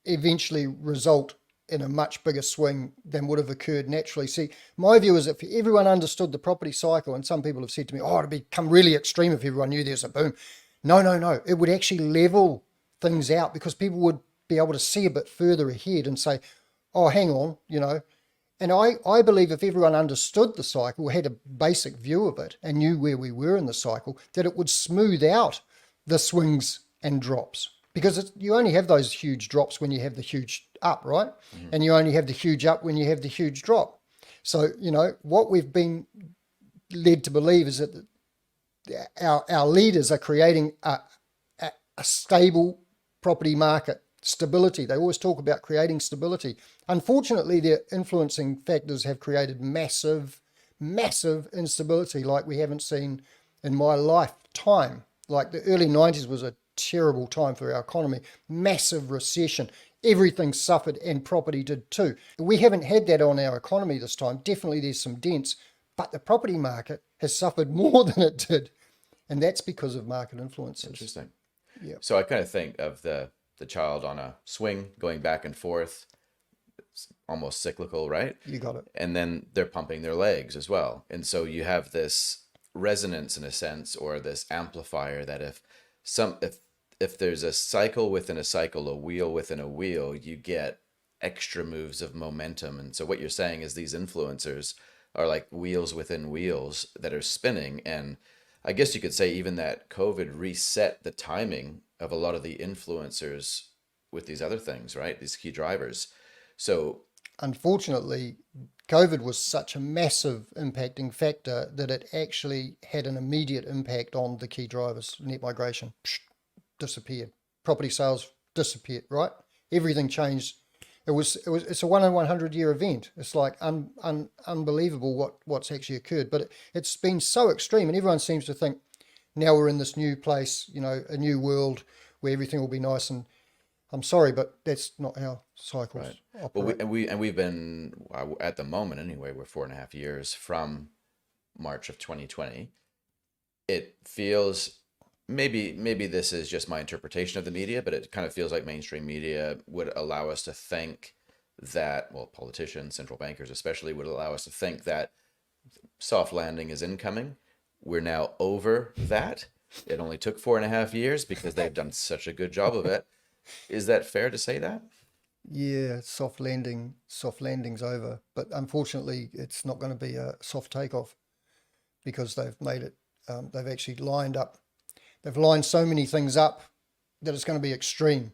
eventually result in a much bigger swing than would have occurred naturally. See, my view is if everyone understood the property cycle, and some people have said to me, it'd become really extreme if everyone knew there's a boom. No. It would actually level things out because people would be able to see a bit further ahead and say, oh, hang on, And I believe if everyone understood the cycle, had a basic view of it and knew where we were in the cycle, that it would smooth out the swings and drops. Because you only have those huge drops when you have the huge up, right? Mm-hmm. And you only have the huge up when you have the huge drop. So, what we've been led to believe is that our leaders are creating a stable property market. stability. They always talk about creating stability. Unfortunately, their influencing factors have created massive, massive instability like we haven't seen in my lifetime. Like the early 90s was a terrible time for our economy. Massive recession. Everything suffered and property did too. We haven't had that on our economy this time. Definitely there's some dents, but the property market has suffered more than it did. And that's because of market influences. Interesting. Yeah. So I kind of think of the child on a swing going back and forth. It's almost cyclical, right? You got it. And then they're pumping their legs as well. And so you have this resonance in a sense, or this amplifier that if there's a cycle within a cycle, a wheel within a wheel, you get extra moves of momentum. And so what you're saying is these influencers are like wheels within wheels that are spinning. And I guess you could say even that COVID reset the timing of a lot of the influencers with these other things, right? These key drivers. So Unfortunately, COVID was such a massive impacting factor that it actually had an immediate impact on the key drivers. Net migration disappeared. Property sales disappeared, right? Everything changed. It's a 1 in 100 year event. It's like unbelievable what's actually occurred, but it's been so extreme, and everyone seems to think now we're in this new place, a new world where everything will be nice. And I'm sorry, but that's not how cycles operate. Well, we've been at the moment anyway. We're 4.5 years from March of 2020. It feels maybe this is just my interpretation of the media, but it kind of feels like mainstream media would allow us to think that, well, politicians, central bankers especially, would allow us to think that soft landing is incoming. We're now over that. It only took 4.5 years because they've done such a good job of it. Is that fair to say that? Yeah, soft landing's over, but unfortunately it's not going to be a soft takeoff because they've made it, they've actually they've lined so many things up that it's going to be extreme.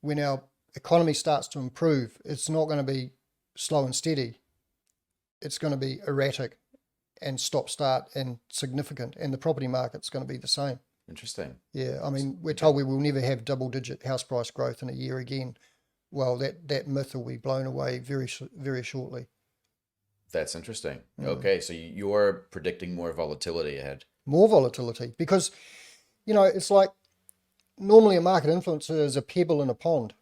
When our economy starts to improve, it's not going to be slow and steady. It's going to be erratic and stop-start and significant, and the property market's going to be the same. Interesting. Yeah, I mean, we're told we will never have double-digit house price growth in a year again. Well, that myth will be blown away very, very shortly. That's interesting. Okay, so you're predicting more volatility ahead. More volatility because, it's like normally a market influencer is a pebble in a pond.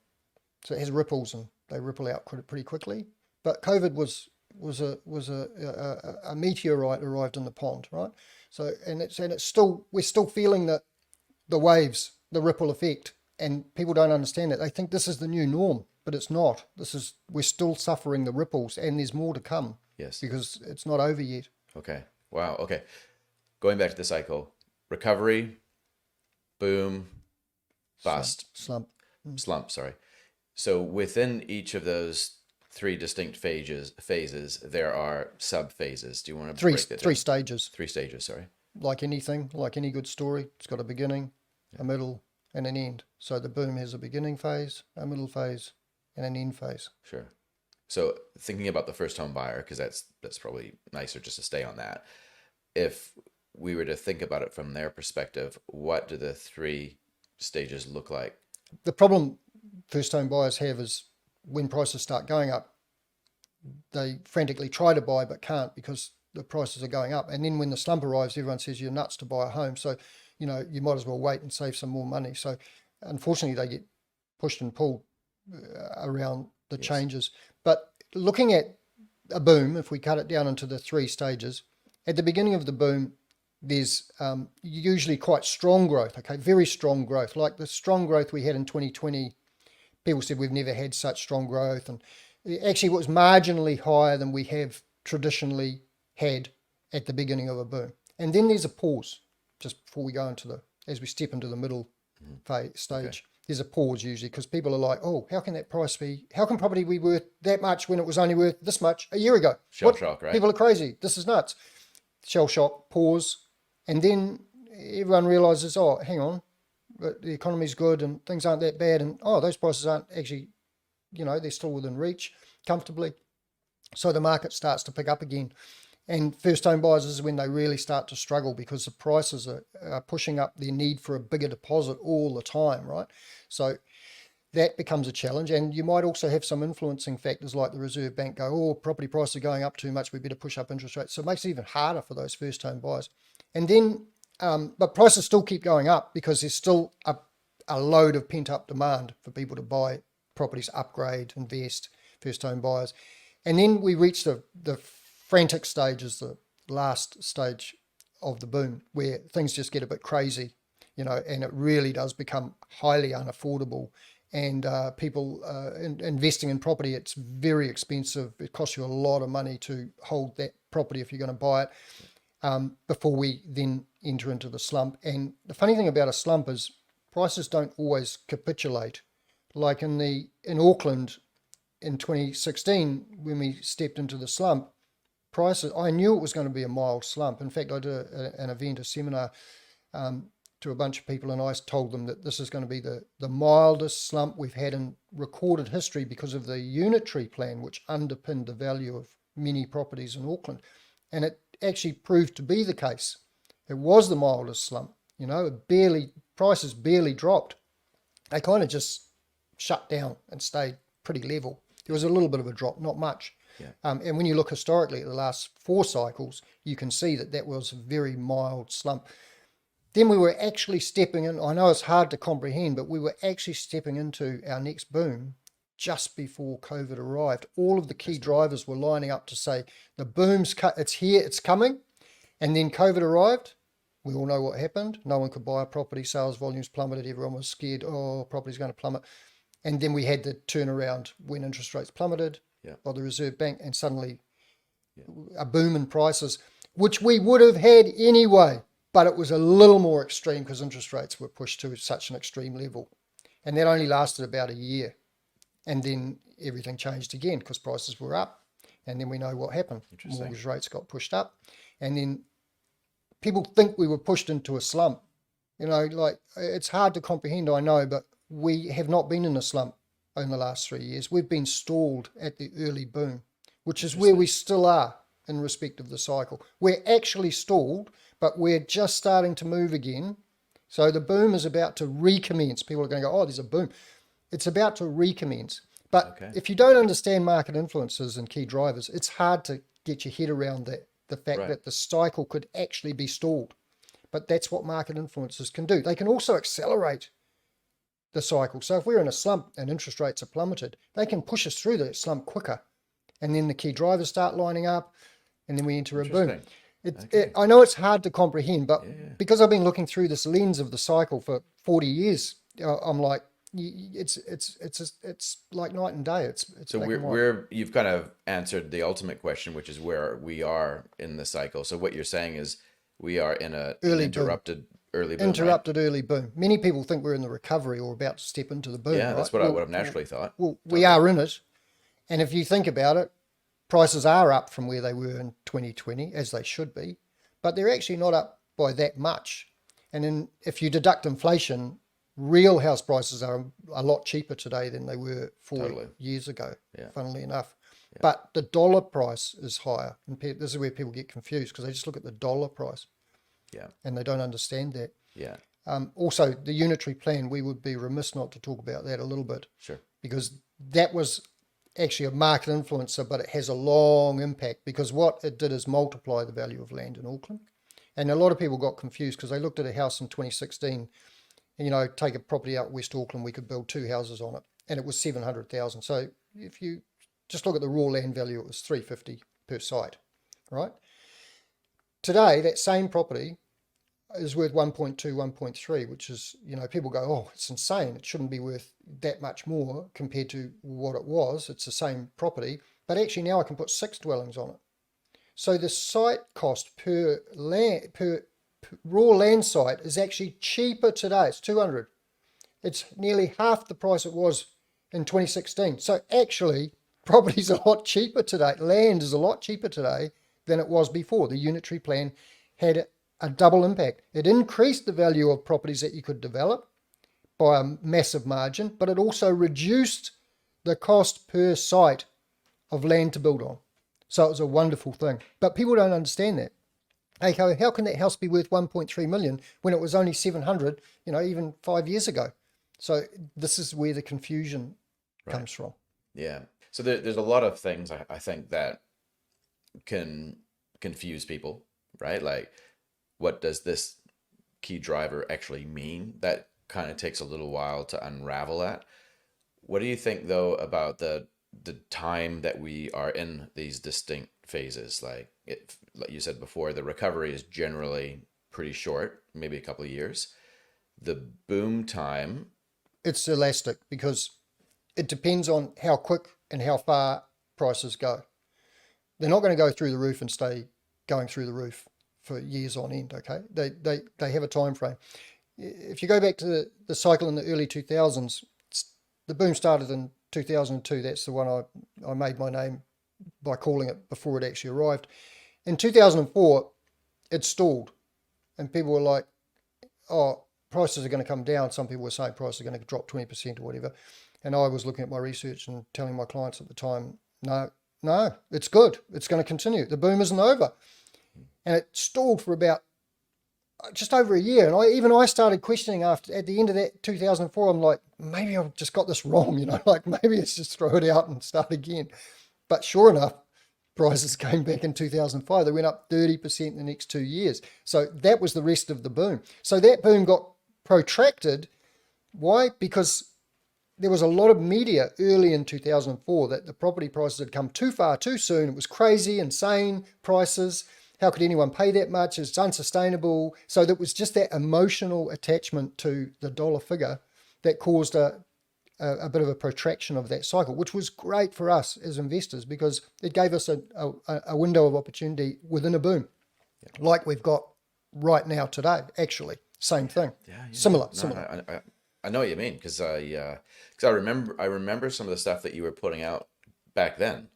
So it has ripples and they ripple out pretty quickly. But COVID was a meteorite arrived in the pond, right? So it's still, we're still feeling the waves, the ripple effect, and people don't understand it. They think this is the new norm, but it's not. We're still suffering the ripples, and there's more to come. Yes. Because it's not over yet. Okay. Wow. Okay. Going back to the cycle, recovery, boom, bust, Slump. slump. Sorry. So within each of those three distinct phases, there are sub phases. Do you want to break that down? Three stages. 3 stages. Sorry. Like anything, like any good story, it's got a beginning, a middle, and an end. So the boom has a beginning phase, a middle phase, and an end phase. Sure. So thinking about the first home buyer, because that's probably nicer just to stay on that. If we were to think about it from their perspective, what do the 3 stages look like? The problem first home buyers have is when prices start going up, they frantically try to buy but can't because the prices are going up. And then when the slump arrives, everyone says you're nuts to buy a home. So, you might as well wait and save some more money. So unfortunately, they get pushed and pulled around the changes. But looking at a boom, if we cut it down into the 3 stages, at the beginning of the boom, there's usually quite strong growth, okay, very strong growth. Like the strong growth we had in 2020, people said we've never had such strong growth. And actually it was marginally higher than we have traditionally had at the beginning of a boom. And then there's a pause just before we go as we step into the middle stage. Okay. There's a pause usually because people are like, oh, how can property be worth that much when it was only worth this much a year ago? Shell shock, right? People are crazy. This is nuts. Shell shock, pause. And then everyone realizes, oh, hang on, but the economy's good and things aren't that bad. And, oh, those prices aren't actually, they're still within reach comfortably. So the market starts to pick up again. And first home buyers is when they really start to struggle because the prices are pushing up their need for a bigger deposit all the time, right? So that becomes a challenge. And you might also have some influencing factors like the Reserve Bank go, oh, property prices are going up too much, we better push up interest rates. So it makes it even harder for those first home buyers. And then, but prices still keep going up because there's still a load of pent up demand for people to buy properties, upgrade, invest, first home buyers. And then we reach the frantic stage, the last stage of the boom, where things just get a bit crazy, and it really does become highly unaffordable. And people investing in property, it's very expensive. It costs you a lot of money to hold that property if you're going to buy it, before we then enter into the slump. And the funny thing about a slump is prices don't always capitulate. Like in Auckland in 2016, when we stepped into the slump, prices, I knew it was going to be a mild slump. In fact, I did an event, a seminar, to a bunch of people, and I told them that this is going to be the mildest slump we've had in recorded history because of the unitary plan, which underpinned the value of many properties in Auckland. And it actually proved to be the case. It was the mildest slump. Prices barely dropped. They kind of just shut down and stayed pretty level. There was a little bit of a drop, not much. Yeah. And when you look historically at the last 4 cycles, you can see that was a very mild slump. Then we were actually stepping in, I know it's hard to comprehend, but we were actually stepping into our next boom just before COVID arrived. All of the key drivers were lining up to say, the boom's it's here, it's coming. And then COVID arrived. We all know what happened. No one could buy a property, sales volumes plummeted, everyone was scared, property's going to plummet. And then we had the turnaround when interest rates plummeted by the Reserve Bank, and suddenly a boom in prices, which we would have had anyway, but it was a little more extreme because interest rates were pushed to such an extreme level. And that only lasted about a year. And then everything changed again because prices were up. And then we know what happened. Mortgage rates got pushed up. And then people think we were pushed into a slump. It's hard to comprehend, I know, but we have not been in a slump in the last 3 years. We've been stalled at the early boom, which is where we still are in respect of the cycle. We're actually stalled, but we're just starting to move again. So the boom is about to recommence. People are going to go, there's a boom. It's about to recommence. But if you don't understand market influences and key drivers, it's hard to get your head around the fact that the cycle could actually be stalled. But that's what market influences can do. They can also accelerate the cycle. So if we're in a slump and interest rates are plummeted, they can push us through the slump quicker. And then the key drivers start lining up, and then we enter a boom. I know it's hard to comprehend, but because I've been looking through this lens of the cycle for 40 years, I'm like, it's like night and day. It's so you've kind of answered the ultimate question, which is where we are in the cycle. So what you're saying is we are in an interrupted early boom. Early boom. Many people think we're in the recovery or about to step into the boom. Yeah, that's what I've naturally thought. Well, we are in it. And if you think about it, prices are up from where they were in 2020, as they should be, but they're actually not up by that much. And then if you deduct inflation, real house prices are a lot cheaper today than they were 4 years ago, funnily enough. Yeah. But the dollar price is higher. And this is where people get confused because they just look at the dollar price. Yeah. And they don't understand that. Yeah. Also, the unitary plan, we would be remiss not to talk about that a little bit. Sure. Because that was actually a market influencer, but it has a long impact because what it did is multiply the value of land in Auckland. And a lot of people got confused because they looked at a house in 2016, take a property out West Auckland, we could build 2 houses on it, and it was 700,000. So if you just look at the raw land value, it was 350 per site, right? Today, that same property is worth 1.2, 1.3, which is, people go, it's insane. It shouldn't be worth that much more compared to what it was. It's the same property, but actually now I can put 6 dwellings on it. So the site cost per raw land site is actually cheaper today. It's 200. It's nearly half the price it was in 2016. So actually, property's a lot cheaper today. Land is a lot cheaper today than it was before. The unitary plan had a double impact. It increased the value of properties that you could develop by a massive margin, but it also reduced the cost per site of land to build on. So it was a wonderful thing. But people don't understand that. They go, how can that house be worth 1.3 million when it was only 700, even 5 years ago? So this is where the confusion Right. comes from. Yeah. So there's a lot of things I think that can confuse people, right? Like, what does this key driver actually mean? That kind of takes a little while to unravel that. What do you think though about the time that we are in these distinct phases? Like you said before, the recovery is generally pretty short, maybe a couple of years. The boom time, It's elastic because it depends on how quick and how far prices go. They're not going to go through the roof and stay going through the roof for years on end. Okay, they have a time frame. If you go back to the cycle in the early 2000s, the boom started in 2002. That's the one I made my name by calling it before it actually arrived. In 2004, it stalled, and people were like, "Oh, prices are going to come down." Some people were saying prices are going to drop 20% or whatever. And I was looking at my research and telling my clients at the time, no, it's good. It's going to continue. The boom isn't over. And it stalled for about just over a year. And I started questioning after at the end of that 2004. I'm like, maybe I've just got this wrong, like maybe it's just throw it out and start again. But sure enough, prices came back in 2005. They went up 30% in the next 2 years. So that was the rest of the boom. So that boom got protracted. Why? Because there was a lot of media early in 2004 that the property prices had come too far too soon. It was crazy, insane prices. How could anyone pay that much? It's unsustainable. So that was just that emotional attachment to the dollar figure that caused a bit of a protraction of that cycle, which was great for us as investors because it gave us a window of opportunity within a boom, like we've got right now today. Actually, same thing, yeah, similar. no, I know what you mean because I remember some of the stuff that you were putting out back then,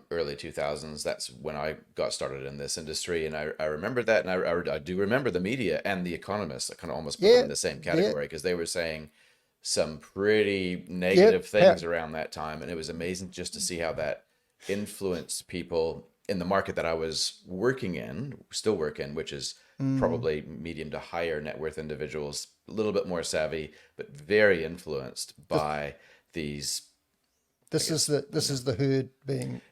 early 2000s. That's when I got started in this industry, and I remember that, and I do remember the media and the economists. I kind of almost put them Yeah, in the same yeah, category because they were saying some pretty yeah. negative things around that time, and it was amazing just to see how that influenced people in the market that I was working in, still work in, which is probably medium to higher net worth individuals, a little bit more savvy, but very influenced by these, I This is guess, the herd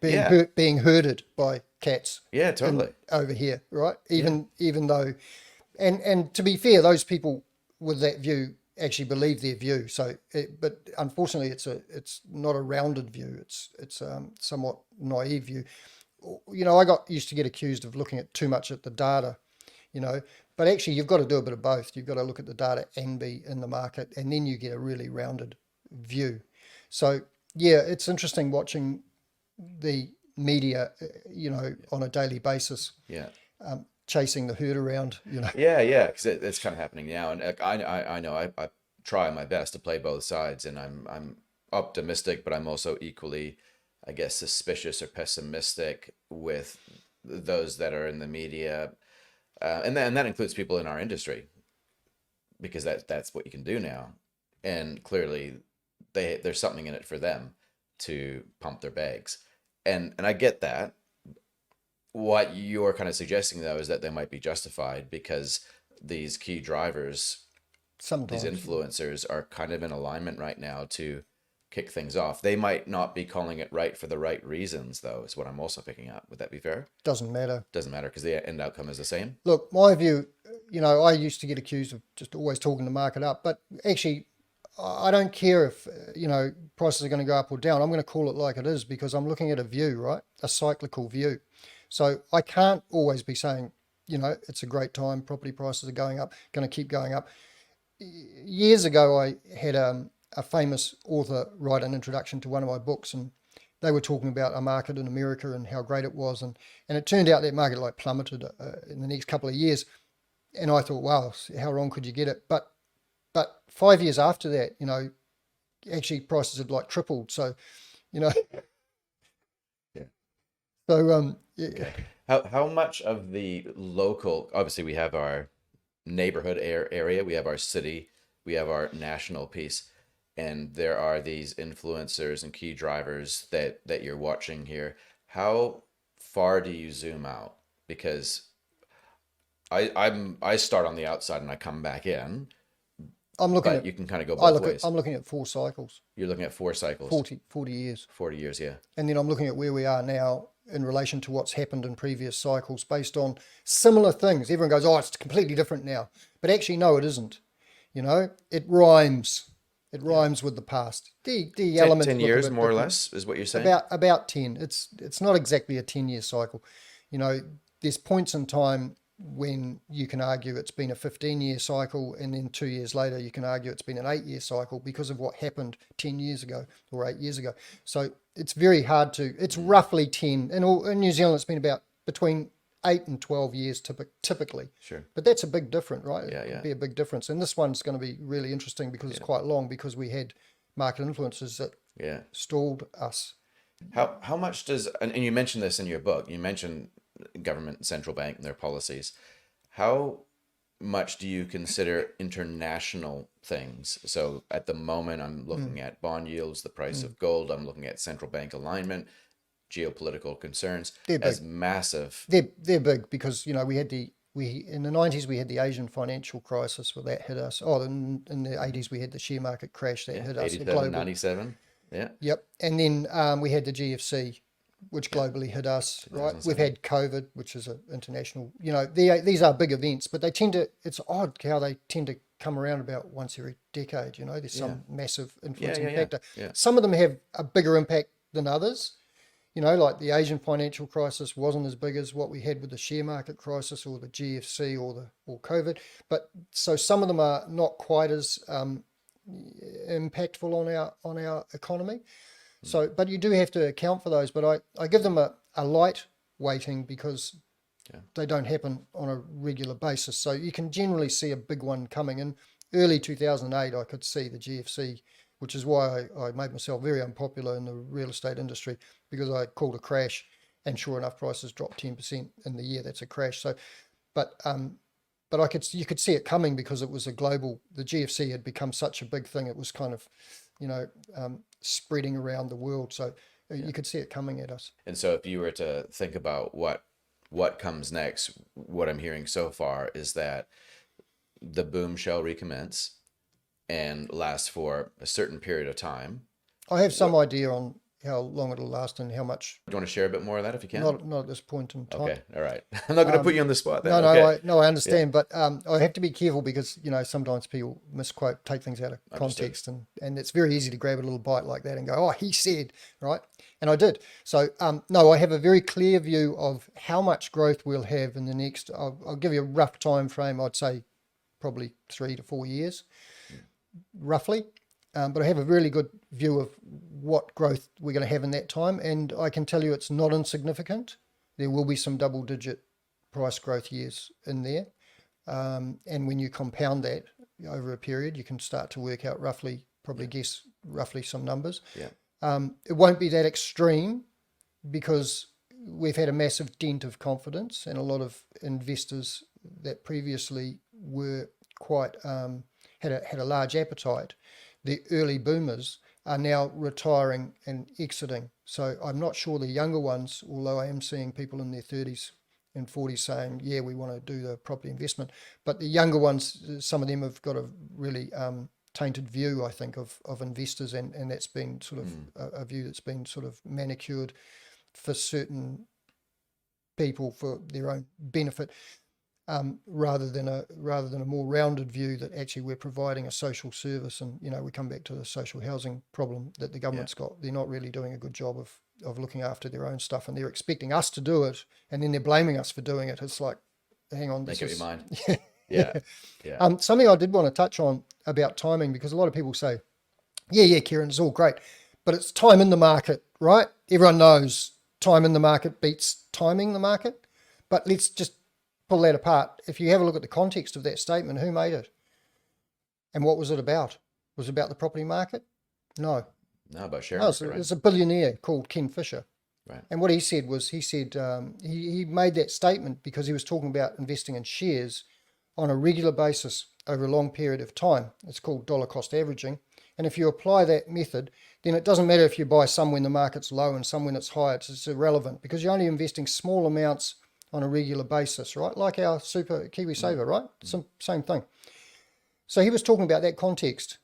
yeah, being herded by cats yeah, in totally, over here, right? yeah, Even though, and to be fair, those people with that view actually believe their view. So, but unfortunately, it's not a rounded view. It's somewhat naive view. I got used to get accused of looking at too much at the data, but actually you've got to do a bit of both. You've got to look at the data and be in the market, and then you get a really rounded view. So yeah, it's interesting watching the media, on a daily basis, yeah. chasing the herd around, Yeah, because it's kind of happening now, and I know I try my best to play both sides, and I'm optimistic, but I'm also equally, I guess, suspicious or pessimistic with those that are in the media, and that includes people in our industry because that's what you can do now, and clearly there's something in it for them to pump their bags, and I get that. What you're kind of suggesting though is that they might be justified because these key drivers, these sometimes. Yeah. influencers, are kind of in alignment right now to kick things off. They might not be calling it right for the right reasons, though, is what I'm also picking up. Would that be fair? Doesn't matter. Doesn't matter because the end outcome is the same. Look, my view, I used to get accused of just always talking the market up, but actually, I don't care if, prices are going to go up or down. I'm going to call it like it is because I'm looking at a view, right? A cyclical view. So I can't always be saying, it's a great time, property prices are going up, going to keep going up. Years ago, I had a famous author write an introduction to one of my books, and they were talking about a market in America and how great it was, and it turned out that market like plummeted in the next couple of years, and I thought, wow, how wrong could you get it? But 5 years after that, actually prices had like tripled. So, you know, Yeah. so yeah, Okay. How much of the local, obviously we have our neighborhood area, we have our city, we have our national piece, and there are these influencers and key drivers that you're watching here. How far do you zoom out? Because I start on the outside and I come back in, I'm looking but at, you can kind of go both ways. I'm looking at 4 cycles, You're looking at 4 cycles, 40 years. 40 years, yeah. And then I'm looking at where we are now in relation to what's happened in previous cycles based on similar things. Everyone goes, oh, it's completely different now. But actually, no, it isn't. You know, it rhymes. It rhymes with the past. The 10, elements 10 look a years, bit more or different. less, is what you're saying? About 10. It's not exactly a 10-year cycle. You know, there's points in time when you can argue it's been a 15-year cycle, and then 2 years later you can argue it's been an 8-year cycle because of what happened 10 years ago or 8 years ago. So it's very hard to, it's roughly 10. In New Zealand, it's been about between 8 and 12 years typically. Sure. But that's a big difference, right? Yeah, It'd yeah. be a big difference. And this one's going to be really interesting because it's quite long, because we had market influences that Yeah. stalled us. How much does, and you mentioned this in your book, you mentioned government and central bank and their policies. How much do you consider international things? So at the moment, I'm looking at bond yields, the price of gold, I'm looking at central bank alignment, geopolitical concerns They're as big. massive. They're big because, you know, we in the 90s we had the Asian financial crisis where that hit us. Oh, in the 80s we had the share market crash that hit us. 87, 97. Yeah. Yep. And then we had the GFC, which globally hit us, right? We've 2007. had COVID, which is an international, you know, these are big events, but they tend to, it's odd how they tend to come around about once every decade, you know, there's some massive influencing factor. Yeah. Some of them have a bigger impact than others. You know, like the Asian financial crisis wasn't as big as what we had with the share market crisis or the GFC or COVID. But so some of them are not quite as impactful on our economy. So, but you do have to account for those. But I give them a light weighting because they don't happen on a regular basis. So you can generally see a big one coming in. Early 2008, I could see the GFC, which is why I made myself very unpopular in the real estate industry, because I called a crash, and sure enough, prices dropped 10% in the year. That's a crash. So, but you could see it coming because it was a global. The GFC had become such a big thing. It was kind of, you know, spreading around the world. So you could see it coming at us. And so if you were to think about what comes next, what I'm hearing so far is that the boom shall recommence and last for a certain period of time. I have some idea on how long it'll last and how much. Do you want to share a bit more of that if you can? Not at this point in time. Okay, all right. I'm not going to put you on the spot then. I understand, but I have to be careful because, you know, sometimes people misquote, take things out of context, and it's very easy to grab a little bite like that and go, oh, he said, right? And I did. So, no, I have a very clear view of how much growth we'll have in the next, I'll give you a rough time frame, I'd say probably 3 to 4 years, roughly. But I have a really good view of what growth we're going to have in that time. And I can tell you it's not insignificant. There will be some double-digit price growth years in there. And when you compound that over a period, you can start to work out roughly, guess roughly some numbers. Yeah. It won't be that extreme because we've had a massive dent of confidence, and a lot of investors that previously were quite, had a large appetite. The early boomers are now retiring and exiting. So I'm not sure the younger ones, although I am seeing people in their 30s and 40s saying, yeah, we want to do the property investment. But the younger ones, some of them have got a really tainted view, I think, of investors, and that's been sort of a view that's been sort of manicured for certain people for their own benefit. Rather than a more rounded view that actually we're providing a social service. And, you know, we come back to the social housing problem that the government's got. They're not really doing a good job of looking after their own stuff, and they're expecting us to do it, and then they're blaming us for doing it. It's like, hang on, Make up your mind. Yeah. Yeah. Something I did want to touch on about timing, because a lot of people say, yeah, Kieran, it's all great, but it's time in the market, right? Everyone knows time in the market beats timing the market. But let's just pull that apart. If you have a look at the context of that statement, who made it? And what was it about? Was it about the property market? No. No, about share No, market, right? it's a billionaire called Ken Fisher. Right. And what he said was, he made that statement because he was talking about investing in shares on a regular basis over a long period of time. It's called dollar cost averaging. And if you apply that method, then it doesn't matter if you buy some when the market's low and some when it's high. It's irrelevant because you're only investing small amounts on a regular basis, right? Like our super Kiwi Saver, right? Same thing. So he was talking about that context.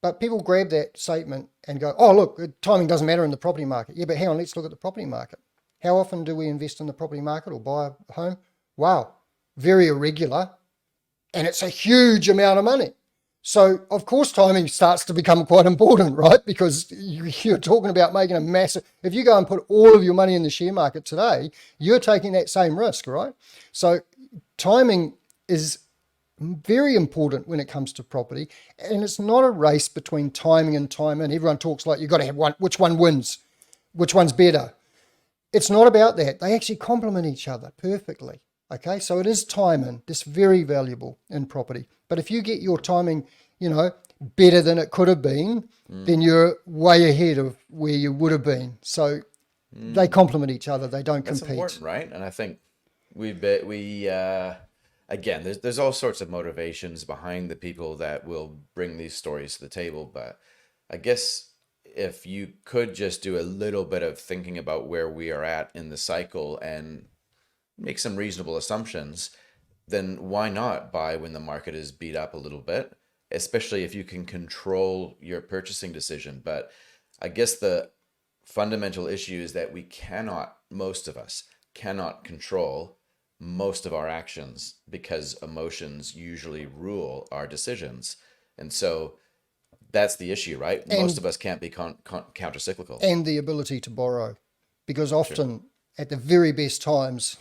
But people grab that statement and go, oh, look, timing doesn't matter in the property market. Yeah, but hang on, let's look at the property market. How often do we invest in the property market or buy a home? Wow, very irregular. And it's a huge amount of money. So, of course, timing starts to become quite important, right? Because you're talking about making a massive... If you go and put all of your money in the share market today, you're taking that same risk, right? So timing is very important when it comes to property. And it's not a race between timing and time in. Everyone talks like you've got to have one, which one wins, which one's better. It's not about that. They actually complement each other perfectly. Okay, so it is timing. That's very valuable in property. But if you get your timing, better than it could have been, then you're way ahead of where you would have been. So they complement each other. They don't That's compete. important, right? And I think again, there's all sorts of motivations behind the people that will bring these stories to the table. But I guess if you could just do a little bit of thinking about where we are at in the cycle and make some reasonable assumptions, then why not buy when the market is beat up a little bit, especially if you can control your purchasing decision. But I guess the fundamental issue is that most of us cannot control most of our actions because emotions usually rule our decisions. And so that's the issue, right? Most of us can't be counter-cyclical. And the ability to borrow, because often at the very best times,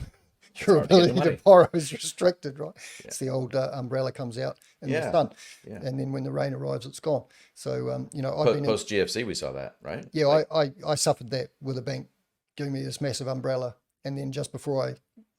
your ability to borrow is restricted, right? Yeah. It's the old umbrella comes out in the sun, and then when the rain arrives, it's gone. So, I've been post GFC, we saw that, right? Yeah, I suffered that with a bank giving me this massive umbrella, and then just before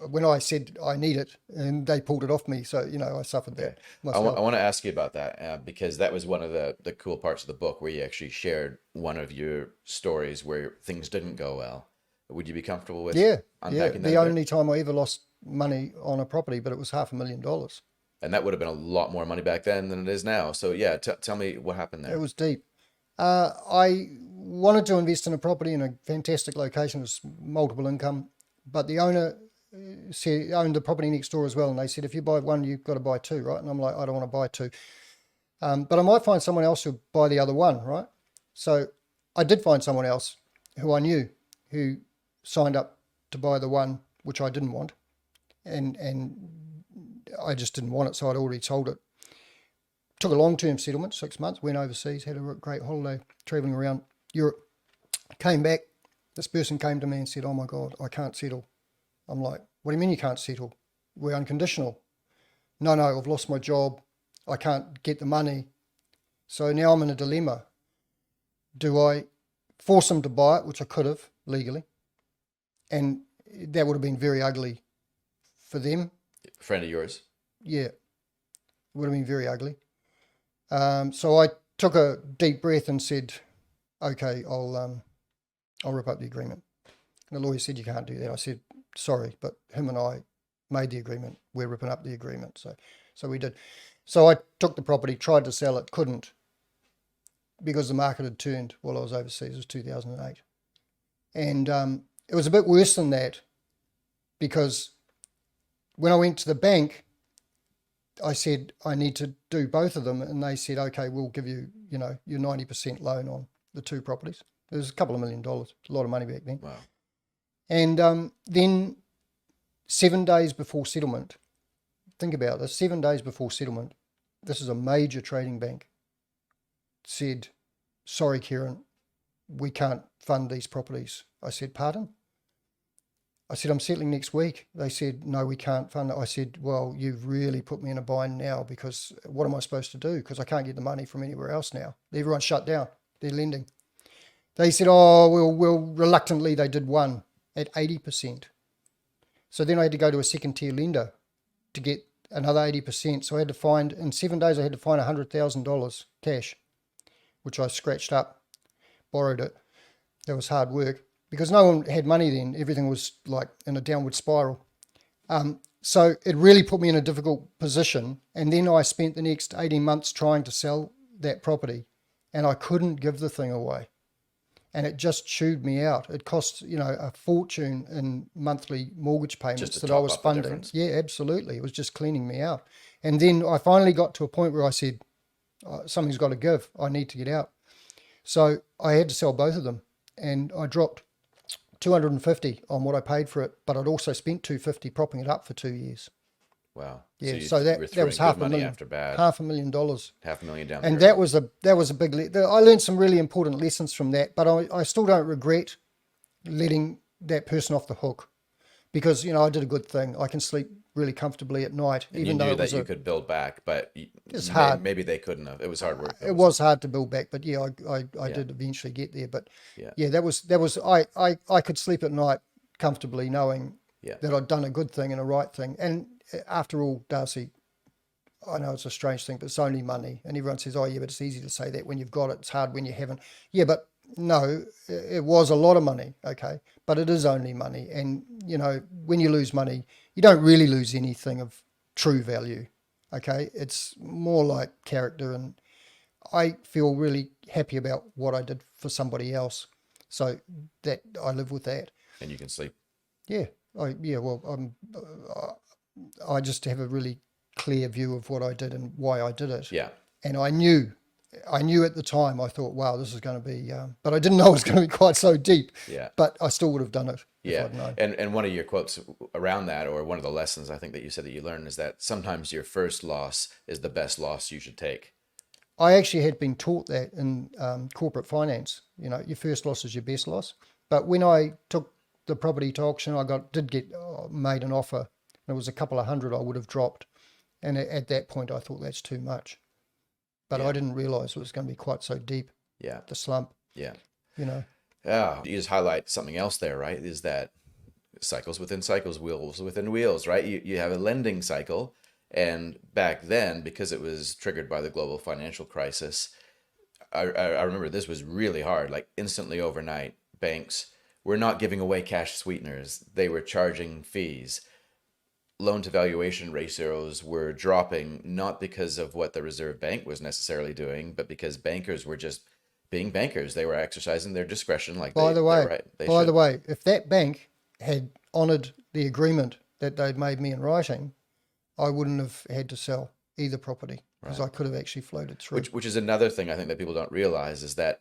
when I said I need it, and they pulled it off me. So, I suffered that myself. I want to ask you about that because that was one of the cool parts of the book where you actually shared one of your stories where things didn't go well. Would you be comfortable with unpacking that? The only time I ever lost money on a property, but it was $500,000. And that would have been a lot more money back then than it is now. So yeah, tell me what happened there. It was deep. I wanted to invest in a property in a fantastic location, it was multiple income, but the owner owned the property next door as well, and they said, if you buy one, you've got to buy two, right? And I'm like, I don't want to buy two. But I might find someone else who'll buy the other one, right? So I did find someone else who I knew who signed up to buy the one which I didn't want, and I just didn't want it, so I'd already sold it. Took a long-term settlement, 6 months, went overseas, had a great holiday traveling around Europe, came back. This person came to me and said, oh my God, I can't settle. I'm like, what do you mean you can't settle? We're unconditional. No, I've lost my job. I can't get the money. So now I'm in a dilemma. Do I force them to buy it, which I could have legally, and that would have been very ugly for them. A friend of yours? Yeah, it would have been very ugly. So I took a deep breath and said, okay, I'll rip up the agreement. And the lawyer said, you can't do that. I said, sorry, but him and I made the agreement. We're ripping up the agreement. So we did. So I took the property, tried to sell it, couldn't, because the market had turned while I was overseas. It was 2008. And it was a bit worse than that, because when I went to the bank, I said, I need to do both of them. And they said, okay, we'll give you, your 90% loan on the two properties. It was a couple of $1 million, a lot of money back then. Wow. And then 7 days before settlement, think about this, 7 days before settlement, this is a major trading bank, said, sorry, Kieran, we can't fund these properties. I said, pardon? I said, I'm settling next week. They said, no, we can't fund it. I said, well, you've really put me in a bind now, because what am I supposed to do? Because I can't get the money from anywhere else now. Everyone's shut down. They're lending. They said, oh, well, reluctantly they did one at 80%. So then I had to go to a second tier lender to get another 80%. So I had to find, in 7 days, I had to find $100,000 cash, which I scratched up, borrowed it. That was hard work, because no one had money then. Everything was like in a downward spiral. So it really put me in a difficult position. And then I spent the next 18 months trying to sell that property, and I couldn't give the thing away. And it just chewed me out. It cost, a fortune in monthly mortgage payments that I was funding. Yeah, absolutely. It was just cleaning me out. And then I finally got to a point where I said, Something's got to give. I need to get out. So I had to sell both of them, and I dropped 250 on what I paid for it, but I'd also spent 250 propping it up for 2 years. Wow. Yeah, you so were that was throwing half good a money million, after bad. $500,000. $500,000 down the And river. that was a big. I learned some really important lessons from that, but I still don't regret letting that person off the hook, because I did a good thing. I can sleep really comfortably at night, And even you though knew it was that you could build back, but it's hard. maybe they couldn't have. It was hard work, though, It wasn't was hard to build back, but yeah, I Yeah. did eventually get there. But Yeah. yeah, that was I could sleep at night comfortably knowing Yeah. that I'd done a good thing and a right thing. And after all, Darcy, I know it's a strange thing, but it's only money. And everyone says, oh yeah, but it's easy to say that when you've got it. It's hard when you haven't. Yeah, but no, it was a lot of money, okay? But it is only money. And, when you lose money, you don't really lose anything of true value, okay? It's more like character, and I feel really happy about what I did for somebody else. So that I live with that. And you can sleep. Yeah. I just have a really clear view of what I did and why I did it. Yeah. And I knew at the time, I thought, wow, this is going to be, but I didn't know it was going to be quite so deep. Yeah. But I still would have done it if Yeah. I'd known. And one of your quotes around that, or one of the lessons I think that you said that you learned, is that sometimes your first loss is the best loss you should take. I actually had been taught that in corporate finance. Your first loss is your best loss. But when I took the property to auction, made an offer. And it was a couple of hundred I would have dropped. And at that point, I thought that's too much. But Yeah. I didn't realize it was going to be quite so deep, Yeah. the slump, Yeah. Yeah. You just highlight something else there, right? Is that cycles within cycles, wheels within wheels, right? You have a lending cycle. And back then, because it was triggered by the global financial crisis, I remember this was really hard. Like instantly overnight, banks were not giving away cash sweeteners. They were charging fees. Loan to valuation ratios were dropping, not because of what the Reserve Bank was necessarily doing, but because bankers were just being bankers. They were exercising their discretion like By the way, they by should. the way, if that bank had honoured the agreement that they'd made me in writing, I wouldn't have had to sell either property, because I could have actually floated through. Which is another thing I think that people don't realize, is that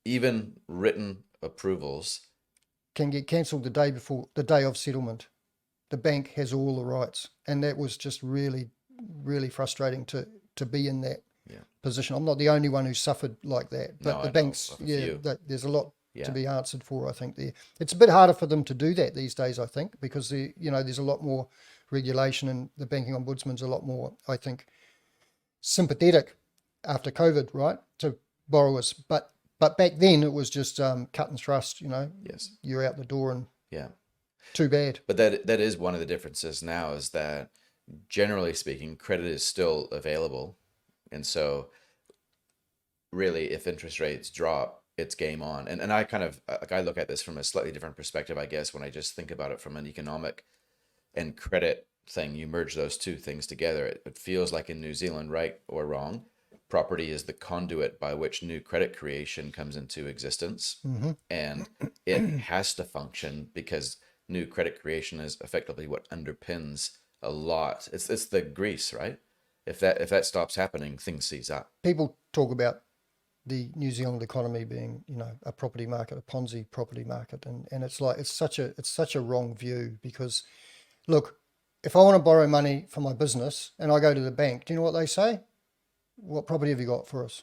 even written approvals Can get cancelled the day of settlement. The bank has all the rights, and that was just really, really frustrating to be in that position. I'm not the only one who suffered like that, but No, the I know banks, of a few. there's a lot Yeah. to be answered for. I think there. It's a bit harder for them to do that these days, I think, because there's a lot more regulation, and the banking ombudsman's a lot more, I think, sympathetic after COVID, right, to borrowers. But back then it was just cut and thrust. Yes. You're out the door, and Yeah. too bad. But that is one of the differences now, is that generally speaking, credit is still available. And so really, if interest rates drop, it's game on. And I kind of, like, I look at this from a slightly different perspective, I guess, when I just think about it from an economic and credit thing. You merge those two things together. It feels like in New Zealand, right or wrong, property is the conduit by which new credit creation comes into existence. And it has to function, because new credit creation is effectively what underpins a lot. It's the grease, right? If that stops happening, things seize up. People talk about the New Zealand economy being, a property market, a Ponzi property market, and it's like it's such a wrong view, because look, if I want to borrow money for my business and I go to the bank, do you know what they say? What property have you got for us?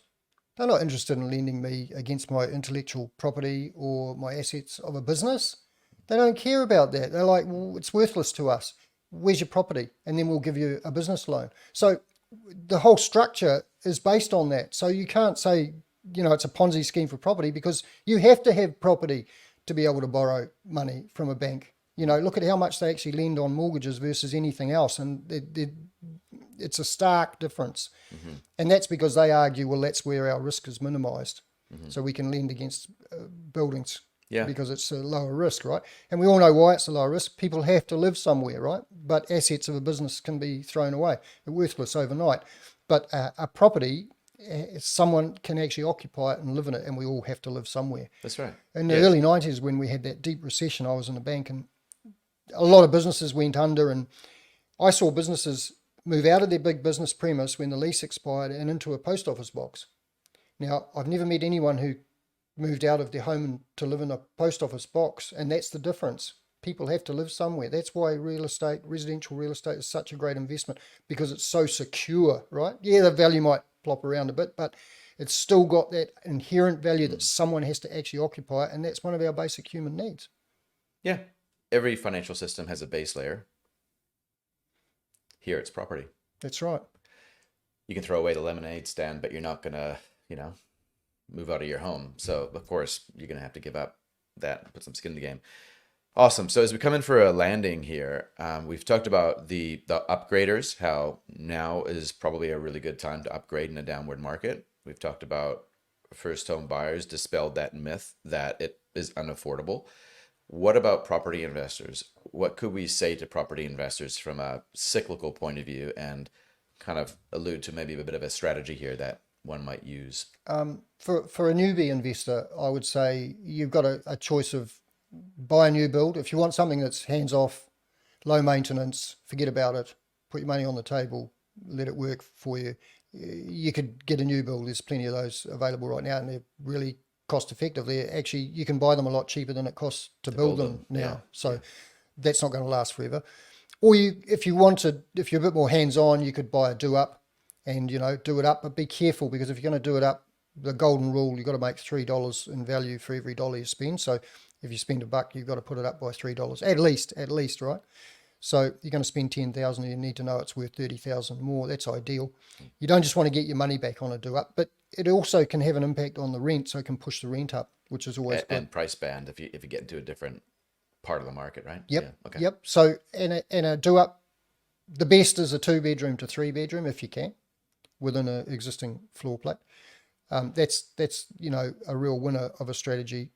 They're not interested in lending me against my intellectual property or my assets of a business. They don't care about that. They're like, well, it's worthless to us. Where's your property? And then we'll give you a business loan. So the whole structure is based on that. So you can't say, it's a Ponzi scheme for property, because you have to have property to be able to borrow money from a bank. Look at how much they actually lend on mortgages versus anything else. And it's a stark difference. And that's because they argue, well, that's where our risk is minimized. So we can lend against buildings. Yeah. Because it's a lower risk, right? And we all know why it's a lower risk. People have to live somewhere, right? But assets of a business can be thrown away. They're worthless overnight. But a property, someone can actually occupy it and live in it, and we all have to live somewhere. That's right. In the early 90s, when we had that deep recession, I was in a bank, and a lot of businesses went under, and I saw businesses move out of their big business premise when the lease expired and into a post office box. Now, I've never met anyone who moved out of their home and to live in a post office box, and that's the difference. People have to live somewhere. That's why residential real estate is such a great investment, because it's so secure, right? Yeah, the value might plop around a bit, but it's still got that inherent value that someone has to actually occupy, and that's one of our basic human needs. Yeah. Every financial system has a base layer. Here it's property. That's right. You can throw away the lemonade stand, but you're not going to, move out of your home. So, of course, you're going to have to give up that, put some skin in the game. Awesome. So as we come in for a landing here, we've talked about the upgraders, how now is probably a really good time to upgrade in a downward market. We've talked about first home buyers, dispelled that myth that it is unaffordable. What about property investors? What could we say to property investors from a cyclical point of view, and kind of allude to maybe a bit of a strategy here that one might use? For a newbie investor, I would say you've got a choice of buy a new build. If you want something that's hands off, low maintenance, forget about it, put your money on the table, let it work for you. You could get a new build. There's plenty of those available right now, and they're really cost effective. Actually, you can buy them a lot cheaper than it costs to build them now. Yeah. So that's not going to last forever. Or if you're a bit more hands on, you could buy a do up and do it up, but be careful, because if you're going to do it up, the golden rule, you've got to make $3 in value for every dollar you spend. So if you spend $1, you've got to put it up by $3 at least, right? So you're going to spend 10,000, you need to know it's worth 30,000 more. That's ideal. You don't just want to get your money back on a do up, but it also can have an impact on the rent, so it can push the rent up, which is always good. And price band if you get into a different part of the market, right? Yep. Yeah. Okay. Yep. So in a do up, the best is a 2-bedroom to 3-bedroom if you can, within an existing floor plate. That's a real winner of a strategy.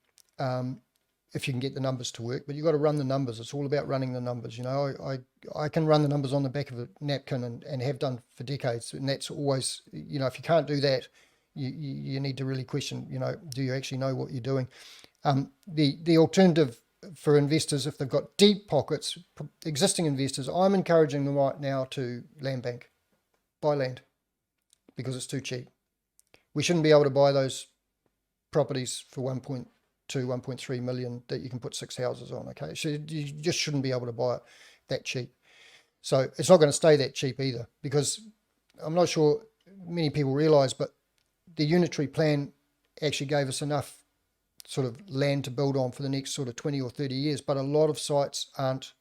If you can get the numbers to work, but you've got to run the numbers. It's all about running the numbers. I can run the numbers on the back of a napkin and have done for decades. And that's always, if you can't do that, you need to really question, do you actually know what you're doing? The alternative for investors, if they've got deep pockets, existing investors, I'm encouraging them right now to land bank, buy land, because it's too cheap. We shouldn't be able to buy those properties for 1.3 million that you can put 6 houses on. Okay, so you just shouldn't be able to buy it that cheap. So it's not going to stay that cheap either, because I'm not sure many people realize, but the unitary plan actually gave us enough sort of land to build on for the next sort of 20 or 30 years, but a lot of sites aren't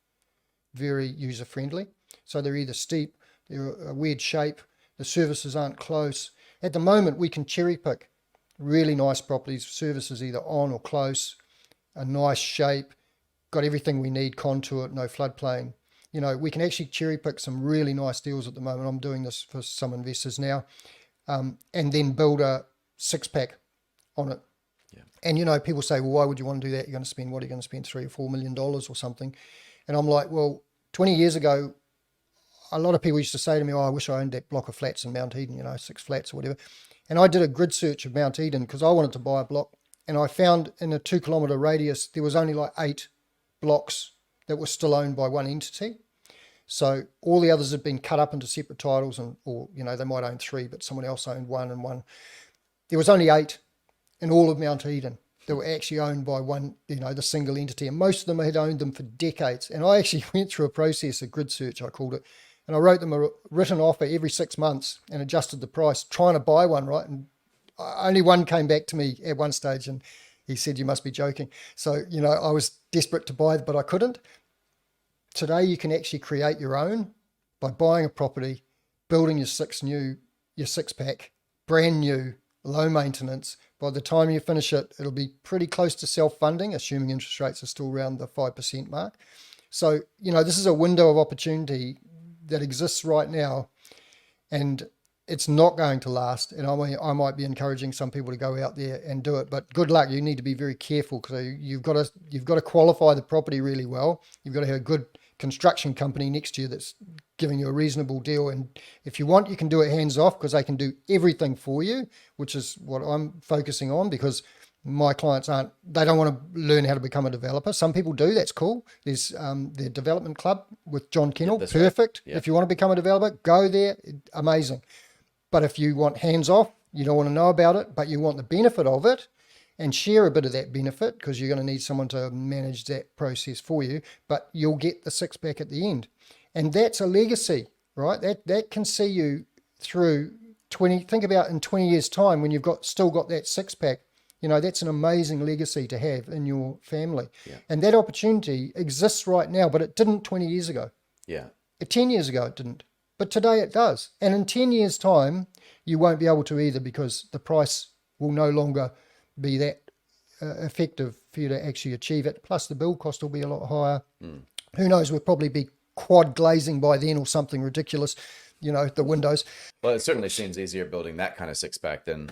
very user friendly. So they're either steep, they're a weird shape, the services aren't close. At the moment, we can cherry pick really nice properties, services either on or close, a nice shape, got everything we need, contour, no floodplain. We can actually cherry pick some really nice deals at the moment. I'm doing this for some investors now, and then build a 6-pack on it. Yeah. And people say, well, why would you want to do that? You're going to spend $3 or $4 million or something. And I'm like, well, 20 years ago, a lot of people used to say to me, I wish I owned that block of flats in Mount Eden, 6 flats or whatever. And I did a grid search of Mount Eden because I wanted to buy a block. And I found in a 2-kilometre radius, there was only like 8 blocks that were still owned by one entity. So all the others had been cut up into separate titles, or they might own 3, but someone else owned 1 and 1. There was only 8 in all of Mount Eden that were actually owned by one, the single entity. And most of them had owned them for decades. And I actually went through a process, a grid search, I called it. And I wrote them a written offer every 6 months and adjusted the price, trying to buy one, right? And only one came back to me at one stage and he said, you must be joking. So, I was desperate to buy, but I couldn't. Today, you can actually create your own by buying a property, building your 6-pack, brand new, low maintenance. By the time you finish it, it'll be pretty close to self-funding, assuming interest rates are still around the 5% mark. So, this is a window of opportunity that exists right now, and it's not going to last. And I might be encouraging some people to go out there and do it, but good luck. You need to be very careful, because you've got to qualify the property really well. You've got to have a good construction company next to you that's giving you a reasonable deal. And if you want, you can do it hands off, because they can do everything for you, which is what I'm focusing on, because My clients they don't want to learn how to become a developer. Some people do, that's cool. There's the development club with John Kennell, that's right. perfect. Yeah. If you want to become a developer, go there, amazing. But if you want hands off, you don't want to know about it, but you want the benefit of it and share a bit of that benefit, because you're going to need someone to manage that process for you, but you'll get the six pack at the end. And that's a legacy, right? That can see you through 20, think about in 20 years time when you've still got that six pack, that's an amazing legacy to have in your family. Yeah. And that opportunity exists right now, but it didn't 20 years ago. Yeah. 10 years ago it didn't, but today it does. And in 10 years time, you won't be able to either, because the price will no longer be that effective for you to actually achieve it. Plus the build cost will be a lot higher. Who knows, we'll probably be quad glazing by then or something ridiculous, the windows. Well, it certainly seems easier building that kind of six pack than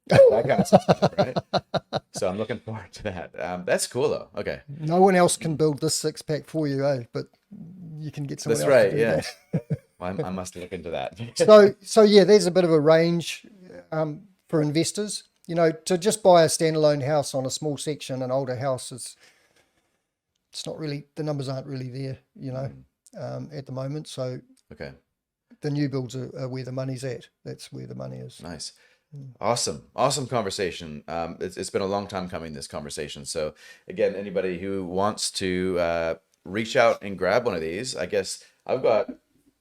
that kind of six pack, right? So I'm looking forward to that. That's cool though. Okay. No one else can build this six pack for you, but you can get someone That's else right. to do Yeah. that. Well, I must look into that. So yeah, there's a bit of a range for investors. To just buy a standalone house on a small section, an older house, it's not really, the numbers aren't really there, at the moment. So Okay. the new builds are where the money's at. That's where the money is. Nice. Awesome conversation. It's been a long time coming, this conversation. So again, anybody who wants to reach out and grab one of these, I guess I've got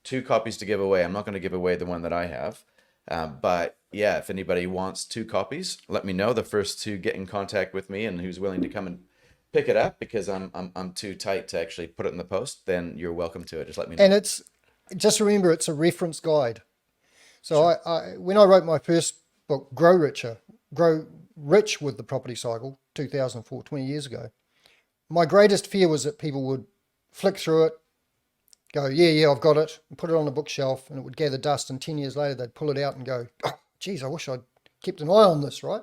2 copies to give away. I'm not going to give away the one that I have. But yeah, if anybody wants 2 copies, let me know. The first to get in contact with me and who's willing to come and pick it up, because I'm too tight to actually put it in the post, then you're welcome to it. Just let me know. And just remember, it's a reference guide. So I when I wrote my first book, Grow Rich with the Property Cycle, 2004, 20 years ago, my greatest fear was that people would flick through it, go, yeah, I've got it, and put it on the bookshelf, and it would gather dust, and 10 years later they'd pull it out and go, oh, geez, I wish I'd kept an eye on this, right?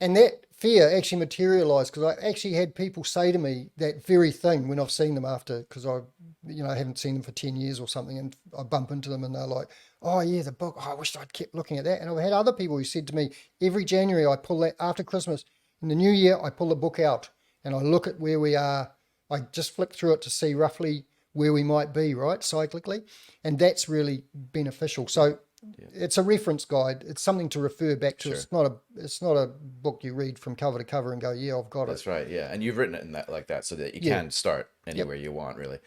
And that fear actually materialized, because I actually had people say to me that very thing when I've seen them after, because I haven't seen them for 10 years or something, and I bump into them and they're like, oh yeah, the book, I wish I'd kept looking at that. And I've had other people who said to me, every January I pull that, after Christmas, in the new year, I pull the book out and I look at where we are. I just flick through it to see roughly where we might be, right, cyclically. And that's really beneficial. So it's a reference guide. It's something to refer back to. Sure. It's not a book you read from cover to cover and go, yeah, I've got it. That's right. Yeah. And you've written it in that like that so that you can start anywhere you want, really.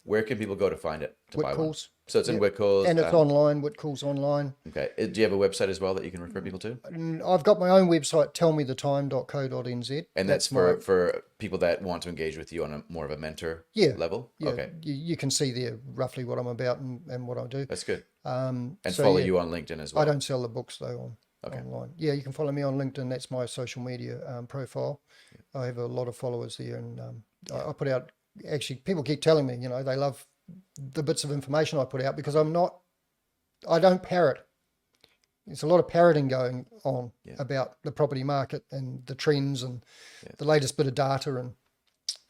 Where can people go to find it, to buy one? Whitcoulls. So it's in Whitcoulls. And it's online, Whitcoulls online. Okay. Do you have a website as well that you can refer people to? I've got my own website, tellmethetime.co.nz. And that's for people that want to engage with you on more of a mentor level? Yeah. Okay. You can see there roughly what I'm about and what I do. That's good. And follow you on LinkedIn as well. I don't sell the books though online. Yeah, you can follow me on LinkedIn. That's my social media profile. I have a lot of followers there, and I put out, actually people keep telling me, they love the bits of information I put out, because I don't parrot. There's a lot of parroting going on about the property market and the trends and the latest bit of data, and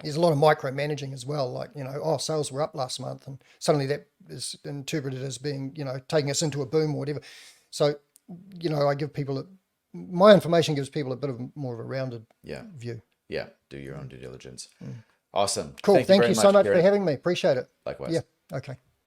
there's a lot of micromanaging as well, like, sales were up last month, and suddenly that is interpreted as being, taking us into a boom or whatever. So, I give people, my information gives people a bit of more of a rounded view. Yeah. Do your own due diligence. Awesome. Cool. Thank very you so much for Kieran. having me. Appreciate it. Likewise. Yeah. Okay.